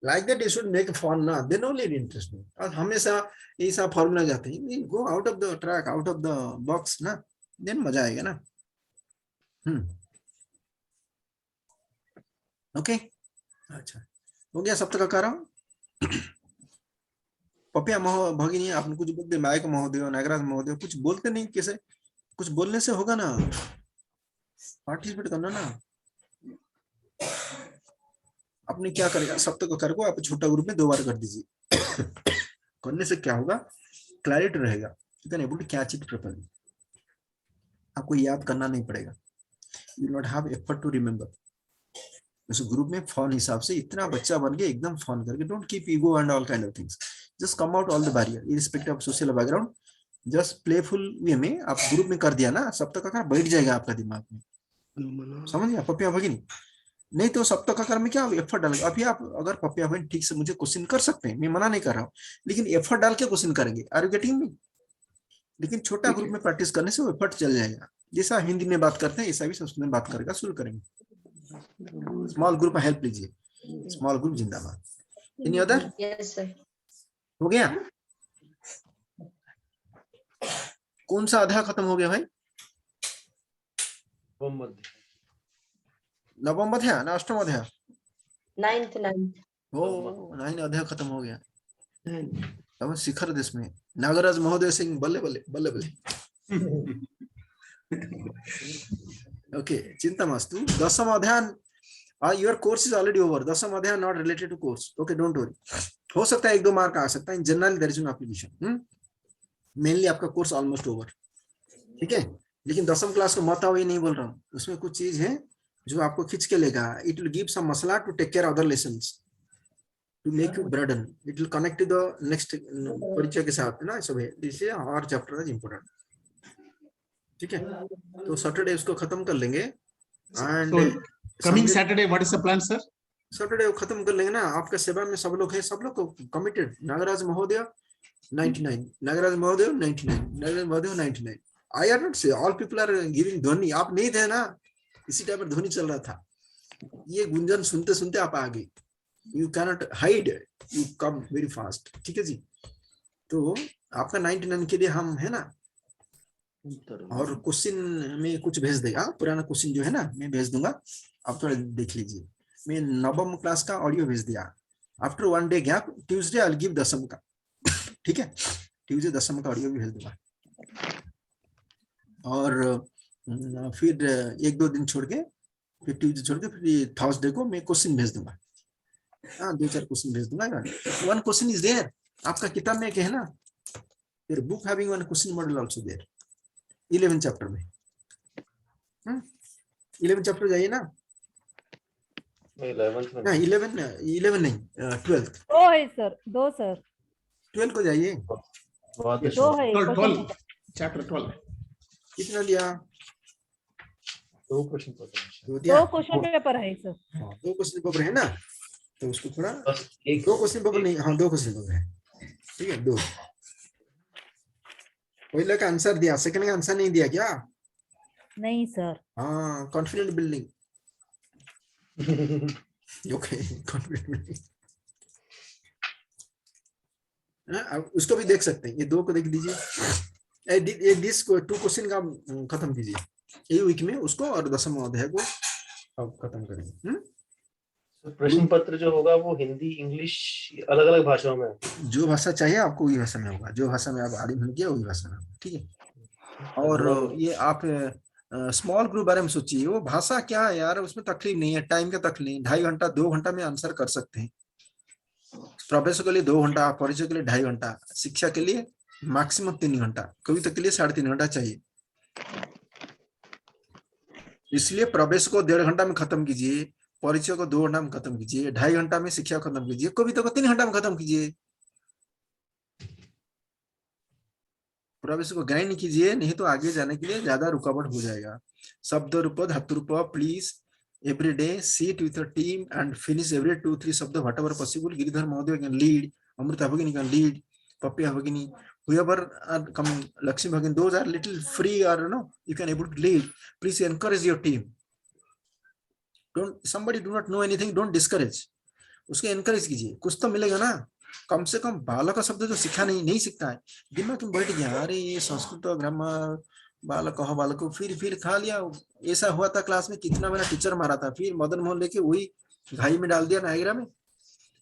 Like that, you should make fun ना, then only it interesting. और हमेशा ऐसा फॉर्मूला जाते हैं, go out of the track, out of the box ना, then मजा आएगा ना। ओके, अच्छा हो गया सप्तककार। पपिया भगिनी, आपने कुछ बोलते, मायक महोदय, नागराज महोदय कुछ बोलते नहीं, कैसे? कुछ बोलने से होगा ना, पार्टिसिपेट करना ना। आपने क्या करेगा, सप्तककार को आप छोटा ग्रुप में 2 बार कर दीजिए। करने से क्या होगा, क्लैरिटी रहेगा, you can able to catch it properly. आपको याद करना नहीं पड़ेगा, you will not have effort to remember. उस ग्रुप में फन हिसाब से इतना बच्चा बन के एकदम फन करके, don't keep ego and all kind of things, just come out all the barrier irrespective of social background. Just playful way में आप ग्रुप में कर दिया ना, सप्तककार बैठ जाएगा आपका दिमाग में, समझ गया पपिया भगिनी? नहीं तो सप्तक आकार में क्या एफर्ट डालेंगे। अभी आप अगर पपिया बहन ठीक से मुझे क्वेश्चन कर सकते हैं, मैं मना नहीं कर रहा हूँ, लेकिन एफर्ट डाल के क्वेश्चन करेंगे। Are you getting me? लेकिन छोटा ग्रुप में प्रैक्टिस करने से वो एफर्ट चल जाएगा। जैसा हिंदी में बात करते हैं ऐसा भी संस्कृत में बात करेगा शुरू करेंगे। स्मॉल ग्रुप में हेल्प लीजिए, स्मॉल ग्रुप जिंदाबाद। Any other? Yes sir. हो गया? कौन सा अध्याय खत्म हो गया भाई? नवम अध्याय ना अष्टम अध्याय? नाइन्थ ओ 9 अध्याय खत्म हो गया। अब शिखर देश में नागराज महोदय सिंह बल्ले बल्ले बल्ले बल्ले। ओके, चिंता मस्तु। दशम अध्याय your course is already over. दशम अध्याय not related to course. Okay, don't worry. हो सकता है 1-2 मार्क आ सकता है। In general there is no application. Mainly आपका कोर्स ऑलमोस्ट ओवर, ठीक है। लेकिन दसम क्लास को मत आओ ये नहीं बोल रहा हूँ, उसमें कुछ चीज है जो आपको खींच के लेगा। इट विल गिव सम मसला to take care other lessons, to make you burden. It will connect to the next परिचय के साथ ना, सब है। This is our chapter is important, ठीक है। तो सैटरडे उसको खत्म कर लेंगे। And coming Saturday what is the plan sir? Saturday खत्म कर लेंगे ना। आपके सेवा में सब लोग है, सब लोग को कमिटेड। नागराज महोदय 99, नागराज महोदय 99, नागराज महोदय 99। आई आर नॉट से ऑल पीपल आर गिविंग ध्वनि। आप नहीं थे ना, इसी टाइम पर ध्वनि चल रहा था। ये गुंजन सुनते सुनते आप आ गए। You cannot hide, you come very fast, ठीक है जी। तो आपका 99 के लिए हम है ना। और क्वेश्चन में कुछ भेज देगा, पुराना क्वेश्चन जो है ना मैं भेज दूंगा, आप थोड़ा देख लीजिए। मैं नवम क्लास का ऑडियो भेज दिया। After 1 day gap Tuesday I will give दसम का, ठीक है। ट्यूसडे दसम का ऑडियो भी भेज दूंगा। और फिर 1-2 दिन छोड़ के, फिर ट्यूसडे छोड़ के, फिर थर्सडे को मैं क्वेश्चन भेज दूंगा। हाँ, 2-4 क्वेश्चन भेज दूंगा। 1 क्वेश्चन इज देयर आपका किताब में है ना। फिर book having 1 question model also there 11 chapter में। 11 चैप्टर जाइए ना। 11 नहीं 12 दो है सर, 2 सर। 12 को जाइए। 2 है 12 चैप्टर 12 कितना लिया? 2 क्वेश्चन पेपर 2 क्वेश्चन पेपर है सर। हाँ, 2 क्वेश्चन पेपर है ना, तो उसको थोड़ा 2 क्वेश्चन पेपर नहीं, हाँ 2 क्वेश्चन पेपर है, ठीक है। 2 पहले का आंसर दिया, सेकंड का आंसर नहीं दिया क्या? नहीं सर। हाँ, confident building. Okay, confident building. अब उसको भी देख सकते हैं। ये 2 को देख दीजिए। ये दिस को 2 क्वेश्चन का खत्म कीजिए ये वीक में उसको, और दसम अध्याय को अब खत्म करेंगे। प्रश्न पत्र जो होगा वो हिंदी इंग्लिश अलग अलग भाषाओं में, जो भाषा चाहिए आपको वही भाषा में होगा। जो भाषा में आप आदिम बन गया वही भाषा में, ठीक है। और ये आप स्मॉल ग्रुप बारे में सोचिए। वो भाषा क्या है यार, उसमें तकलीफ नहीं है, टाइम का तकलीफ। 2.5 घंटा 2 घंटा में आंसर कर सकते हैं। प्रवेश के लिए 2 घंटा, परिचय के लिए 2.5 घंटा, शिक्षा के लिए मैक्सिमम 3 घंटा, कविता के लिए 3.5 घंटा चाहिए। इसलिए प्रवेश को 1.5 घंटा में खत्म कीजिए, परिचय को 2 घंटा में खत्म कीजिए, 2.5 घंटा में शिक्षा खत्म कीजिए, कविता को 3 घंटा में खत्म कीजिए। प्रवेश को ग्राइंड कीजिए, नहीं तो आगे जाने के लिए ज्यादा रुकावट हो जाएगा। शब्द रूप, धातु रूप, please every day sit with your team and finish every 2-3 शब्द whatever possible. Giridhar Mahodaya can lead, Amrita Bhagini can lead, Papya Bhagini, whoever are coming, Lakshmi Bhagini, those are little free, or you know, you can able to lead. Please encourage your team. Don't, somebody do not know anything, don't discourage. उसके encourage कीजिए, कुछ तो मिलेगा ना। कम से कम बालक का शब्द जो सीखा नहीं सीखता है, दिमाग में बैठ गया, अरे ये संस्कृत ग्रामर बालक कहो बालक, फिर खा लिया। ऐसा हुआ था क्लास में, कितना मेरा टीचर मारा था, फिर मदन मोहन लेके वही घाई में डाल दिया नायग्रा में।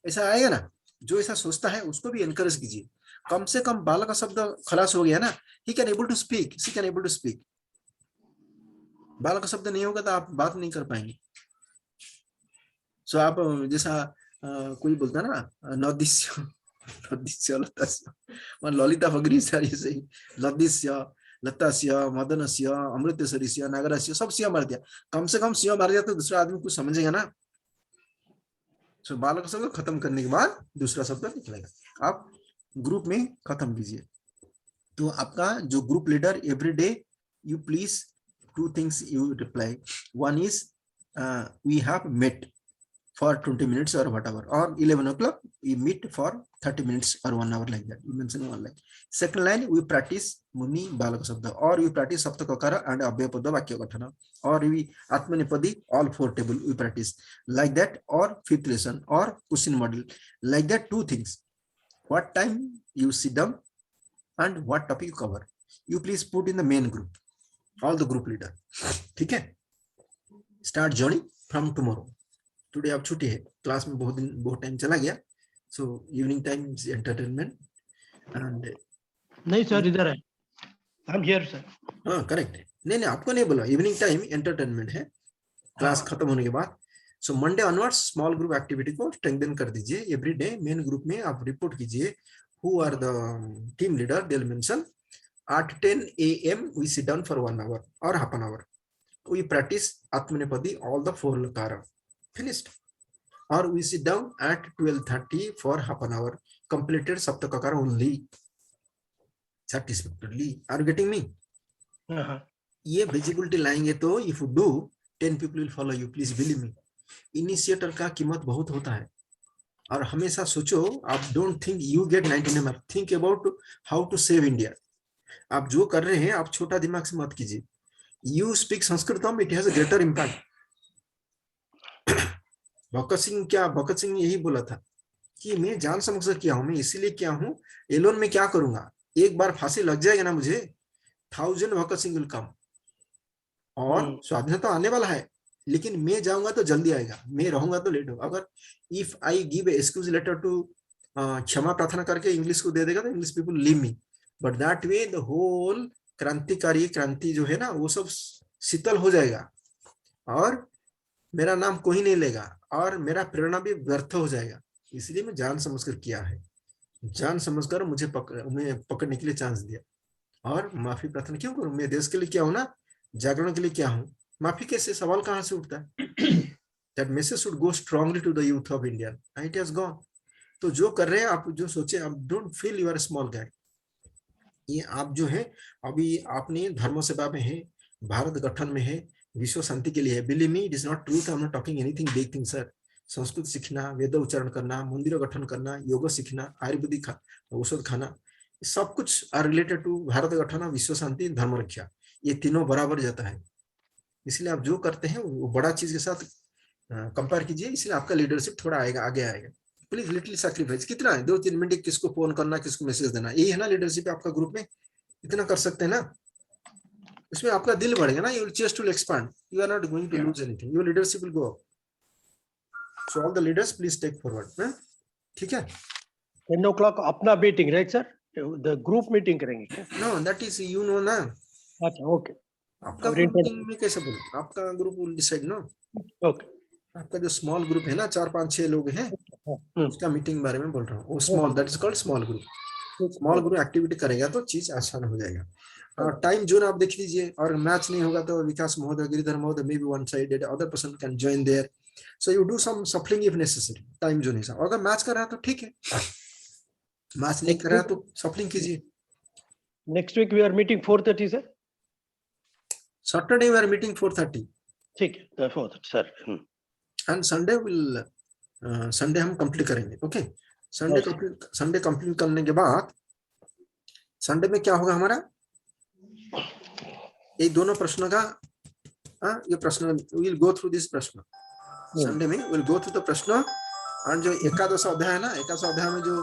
ऐसा आएगा ना। जो ऐसा सोचता है उसको भी एनकरेज कीजिए। कम से कम बालक का शब्द खलास हो गया ना, he can able to speak, she can able to speak. बालक का शब्द नहीं होगा तो आप बात नहीं कर पाएंगे। सो आप जैसा कोई बोलता ना, नदिस्य ललिता फगरी सारी सही, लदिस्य लतास्य, मदनस्य, अमृतसरीस्य, नागरस्य, सब सिया मार दिया। कम से कम सिया मार दिया तो दूसरा आदमी कुछ समझेगा ना। सो बालक शब्द खत्म करने के बाद दूसरा शब्द निकलेगा। आप ग्रुप में खत्म कीजिए। तो आपका जो group leader, every day you please 2 things you reply. One is we have met for 20 minutes or whatever, or 11 o'clock we meet for 30 minutes or 1 hour, like that. You mention one line. Second line, we practice muni balaka sabda, or we practice saptakakara and abhyapada vakya gathana, or we atmanepadi, all 4 table we practice, like that. Or fifth lesson, or question model, like that. 2 things: what time you sit down and what topic you cover. You please put in the main group, all the group leader. ठीक है? Start joining from tomorrow. Today आप छुट्टी है, class में बहुत time चला गया, सो evening time entertainment and नहीं सर, इधर है, आई एम हियर सर। हाँ करेक्ट है, नहीं आपको नहीं बोला, इवनिंग टाइम एंटरटेनमेंट है क्लास खत्म होने के बाद। So Monday onwards small group activity को स्ट्रेंथन कर दीजिए। एवरी डे मेन ग्रुप में आप रिपोर्ट कीजिए who are the team leader, they will mention at 10 AM we sit down for 1 hour or half an hour, we practice atmanepadi, all the 4 lakara. Finished. Or we sit down at 12:30 for half an hour, completed saptakakara only satisfactorily. Are you getting me? ये visibility लाएंगे तो if you do 10 people will follow you, please believe me. Initiator का कीमत बहुत होता है, और हमेशा सोचो, आप don't think you get 99 marks, think about how to save India. आप जो कर रहे हैं आप छोटा दिमाग से मत कीजिए। यू स्पीक संस्कृतम, it has a greater impact. Bhagat Singh ने यही बोला था कि मैं जान समझ कर किया हूं, मैं इसीलिए किया हूं, एलोन में क्या करूंगा, एक बार फांसी लग जाएगा ना मुझे, 1000 भगत सिंह विल कम। और स्वाधीनता आने वाला है, लेकिन मैं जाऊंगा तो जल्दी आएगा, मैं रहूंगा तो लेट होगा। अगर if I give excuse letter to क्षमा प्रार्थना करके इंग्लिश को दे देगा तो English people leave me, but that way the whole क्रांति जो है ना वो सब शीतल हो जाएगा, और मेरा नाम कोई नहीं लेगा, और मेरा प्रेरणा भी व्यर्थ हो जाएगा। इसलिए मैं जान समझकर किया है, जान समझकर मुझे पकड़ने के लिए चांस दिया। और माफी प्रार्थना क्यों करूं, मैं देश के लिए क्या हूं ना, जागरण के लिए क्या हूं, माफी कैसे, सवाल कहां से उठता है? That message should go strongly to the youth of India, it has gone. तो जो कर रहे हैं आप, जो सोचे, आप don't feel you are small guy. ये आप जो है अभी आपने धर्म सेवा में है, भारत गठन में है, विश्व शांति के लिए है। Believe me, it is not truth, I am not talking anything big thing sir. Sanskrit सीखना, वेद उच्चारण करना, मंदिर गठन करना, योग सीखना, आयुर्वेदिक औषध खाना, सब कुछ आर रिलेटेड टू भारत गठन, विश्व शांति, धर्म रक्षा, ये तीनों बराबर जाता है। इसलिए आप जो करते हैं वो बड़ा चीज के साथ कंपेयर कीजिए, इसलिए आपका लीडरशिप थोड़ा आएगा, आगे आएगा। प्लीज लिटिल सैक्रिफाइस, कितना है 2-3 मिनट, किसको फोन करना, किसको मैसेज देना, यही है ना लीडरशिप आपका ग्रुप में, इतना कर सकते हैं ना, इसमें आपका दिल बढ़ेगा ना, your chest will expand, you are not going to lose anything, your leadership will go up. So all the leaders please take forward, ठीक है? 10 o'clock अपना meeting, right sir? the group meeting करेंगे क्या? No, that is you know ना। अच्छा, okay. आपका meeting में कैसे बोलूं, आपका ग्रुप will decide ना। ओके। आपका जो स्मॉल ग्रुप है ना, 4-5-6 लोग हैं, उसका मीटिंग बारे में बोल रहा हूँ, वो small, that is called small group. Small group activity करेगा तो चीज आसान हो जाएगा। टाइम जोन आप देख लीजिए, और मैच नहीं होगा तो विकास महोदय, गिरिधर महोदय, may be one sided, other person can join there, so you do some shuffling if necessary, time zone हिसाब। अगर मैच कर रहा है तो ठीक है, मैच नहीं कर रहा है तो सफलिंग कीजिए। Next week we are meeting 4:30 sir. Saturday we are meeting 4:30, ठीक है 4:30 sir. And Sunday will, Sunday हम कंप्लीट करेंगे। ओके, संडे कंप्लीट करने के बाद संडे में क्या होगा हमारा, ये दोनों प्रश्न का, ये प्रश्न विल गो थ्रू दिस प्रश्न, संडे में विल गो थ्रू द प्रश्न। और जो एकादश अध्याय है ना, एकादश अध्याय में जो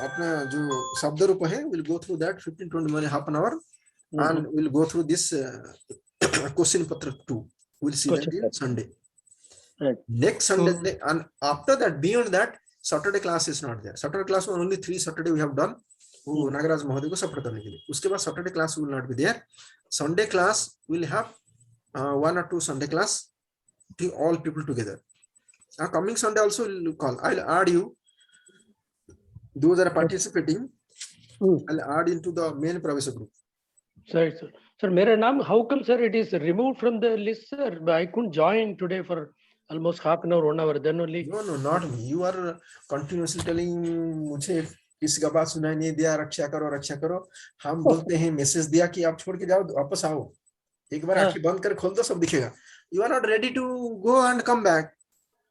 अपना जो शब्द रूप है, will go through that 15-20 minute, half an hour, and will go through this question पत्र 2, will see that in Sunday. Next Sunday, and after that, beyond that, Saturday class is not there. Saturday class में only 3 Saturday we have done, वो नागराज महोदय को support करने के लिए। उसके बाद Saturday class will not be there. Sunday class will have 1 or 2 Sunday class to all people together. Coming Sunday also will call. I'll add you. Those are participating. I'll add into the main Pravesha group. Sorry, sir. Sir, मेरा नाम, how come sir it is removed from the list, sir? I couldn't join today for almost half an hour, 1 hour, then only. No, not me. You are continuously telling मुझे किसी का बात सुनाई नहीं दिया, रक्षा करो रक्षा करो। हम बोलते हैं, मैसेज दिया कि आप छोड़ के जाओ, वापस आओ, एक बार आंखें बंद कर खोल दो, सब दिखेगा। you are not ready to go and come back.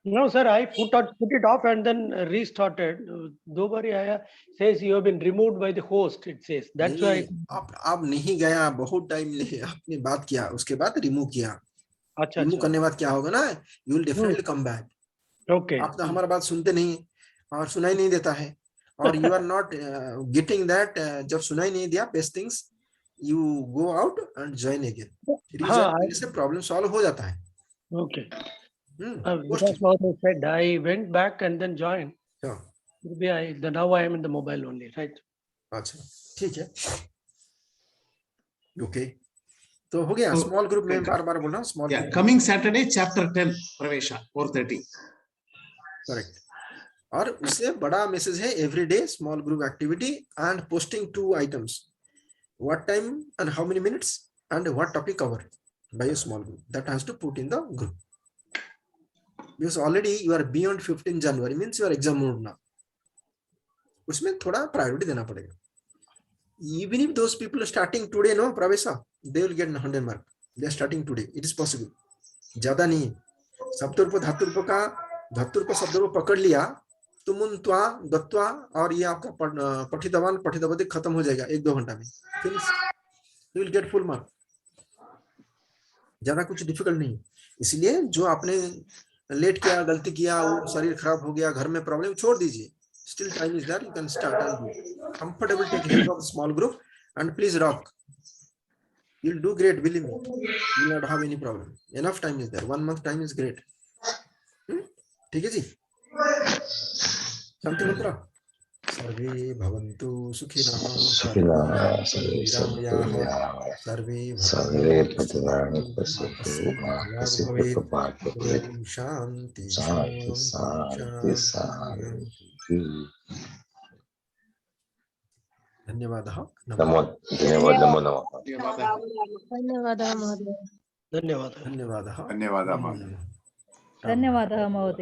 No, sir, I put it off and then restarted. दो बार आया, says you have been removed by the host, it says. That's why. आप नहीं गया, बहुत टाइम ले आपने बात किया, उसके बाद रिमूव किया. अच्छा, रिमूव करने बाद क्या होगा ना, you will definitely come back. Okay. आप तो हमारा बात सुनते नहीं और सुनाई नहीं देता है, और you are not getting that. जब सुनाई नहीं दिया best things, you go out and join again. फिर से प्रॉब्लम सॉल्व हो जाता है. Okay. Because Mahoday said I went back and then joined. Yeah. Maybe now I am in the mobile only, right? अच्छा, ठीक है. Okay. तो हो गया. स्मॉल ग्रुप में बार-बार बोल रहा हूँ, small. Yeah, coming Saturday, chapter 10, Pravesha, 4:30. Correct. और उससे बड़ा मैसेज है everyday small group activity and posting 2 items. What time and how many minutes and what topic covered by a small group. That has to put in the group. Because already you are beyond 15 January, means you are exam mode now. उसमें थोड़ा priority देना पड़ेगा. Even if those people are starting today, no, Pravesa, they will get 100 mark. They are starting today. It is possible. ज्यादा नहीं. सप्तरूप धातुरूप का धातुरूप शब्दरूप पकड़ लिया, तुमुन्त्वा दत्वा और ये आपका पठितवान पठितवती खत्म हो जाएगा 1-2 घंटा में. Finish. You will get full mark. ज्यादा कुछ डिफिकल्ट नहीं. इसलिए जो आपने लेट किया, गलती किया, वो शरीर खराब हो गया, घर में प्रॉब्लम, छोड़ दीजिए. Still time is there. You can start and do. Comfortable, take help of small group and please rock. You'll do great, believe me. You will not have any problem. Enough time is there. 1 month time is great. ठीक है जी. शांति मंत्र. सर्वे भवन्तु सुखिनः. सर्वे भद्राणि शांति शांति शांति. धन्यवादः. नमो नमः. धन्यवादः महोदय. धन्यवादः. धन्यवादः. धन्यवादः. धन्यवादः महोदय.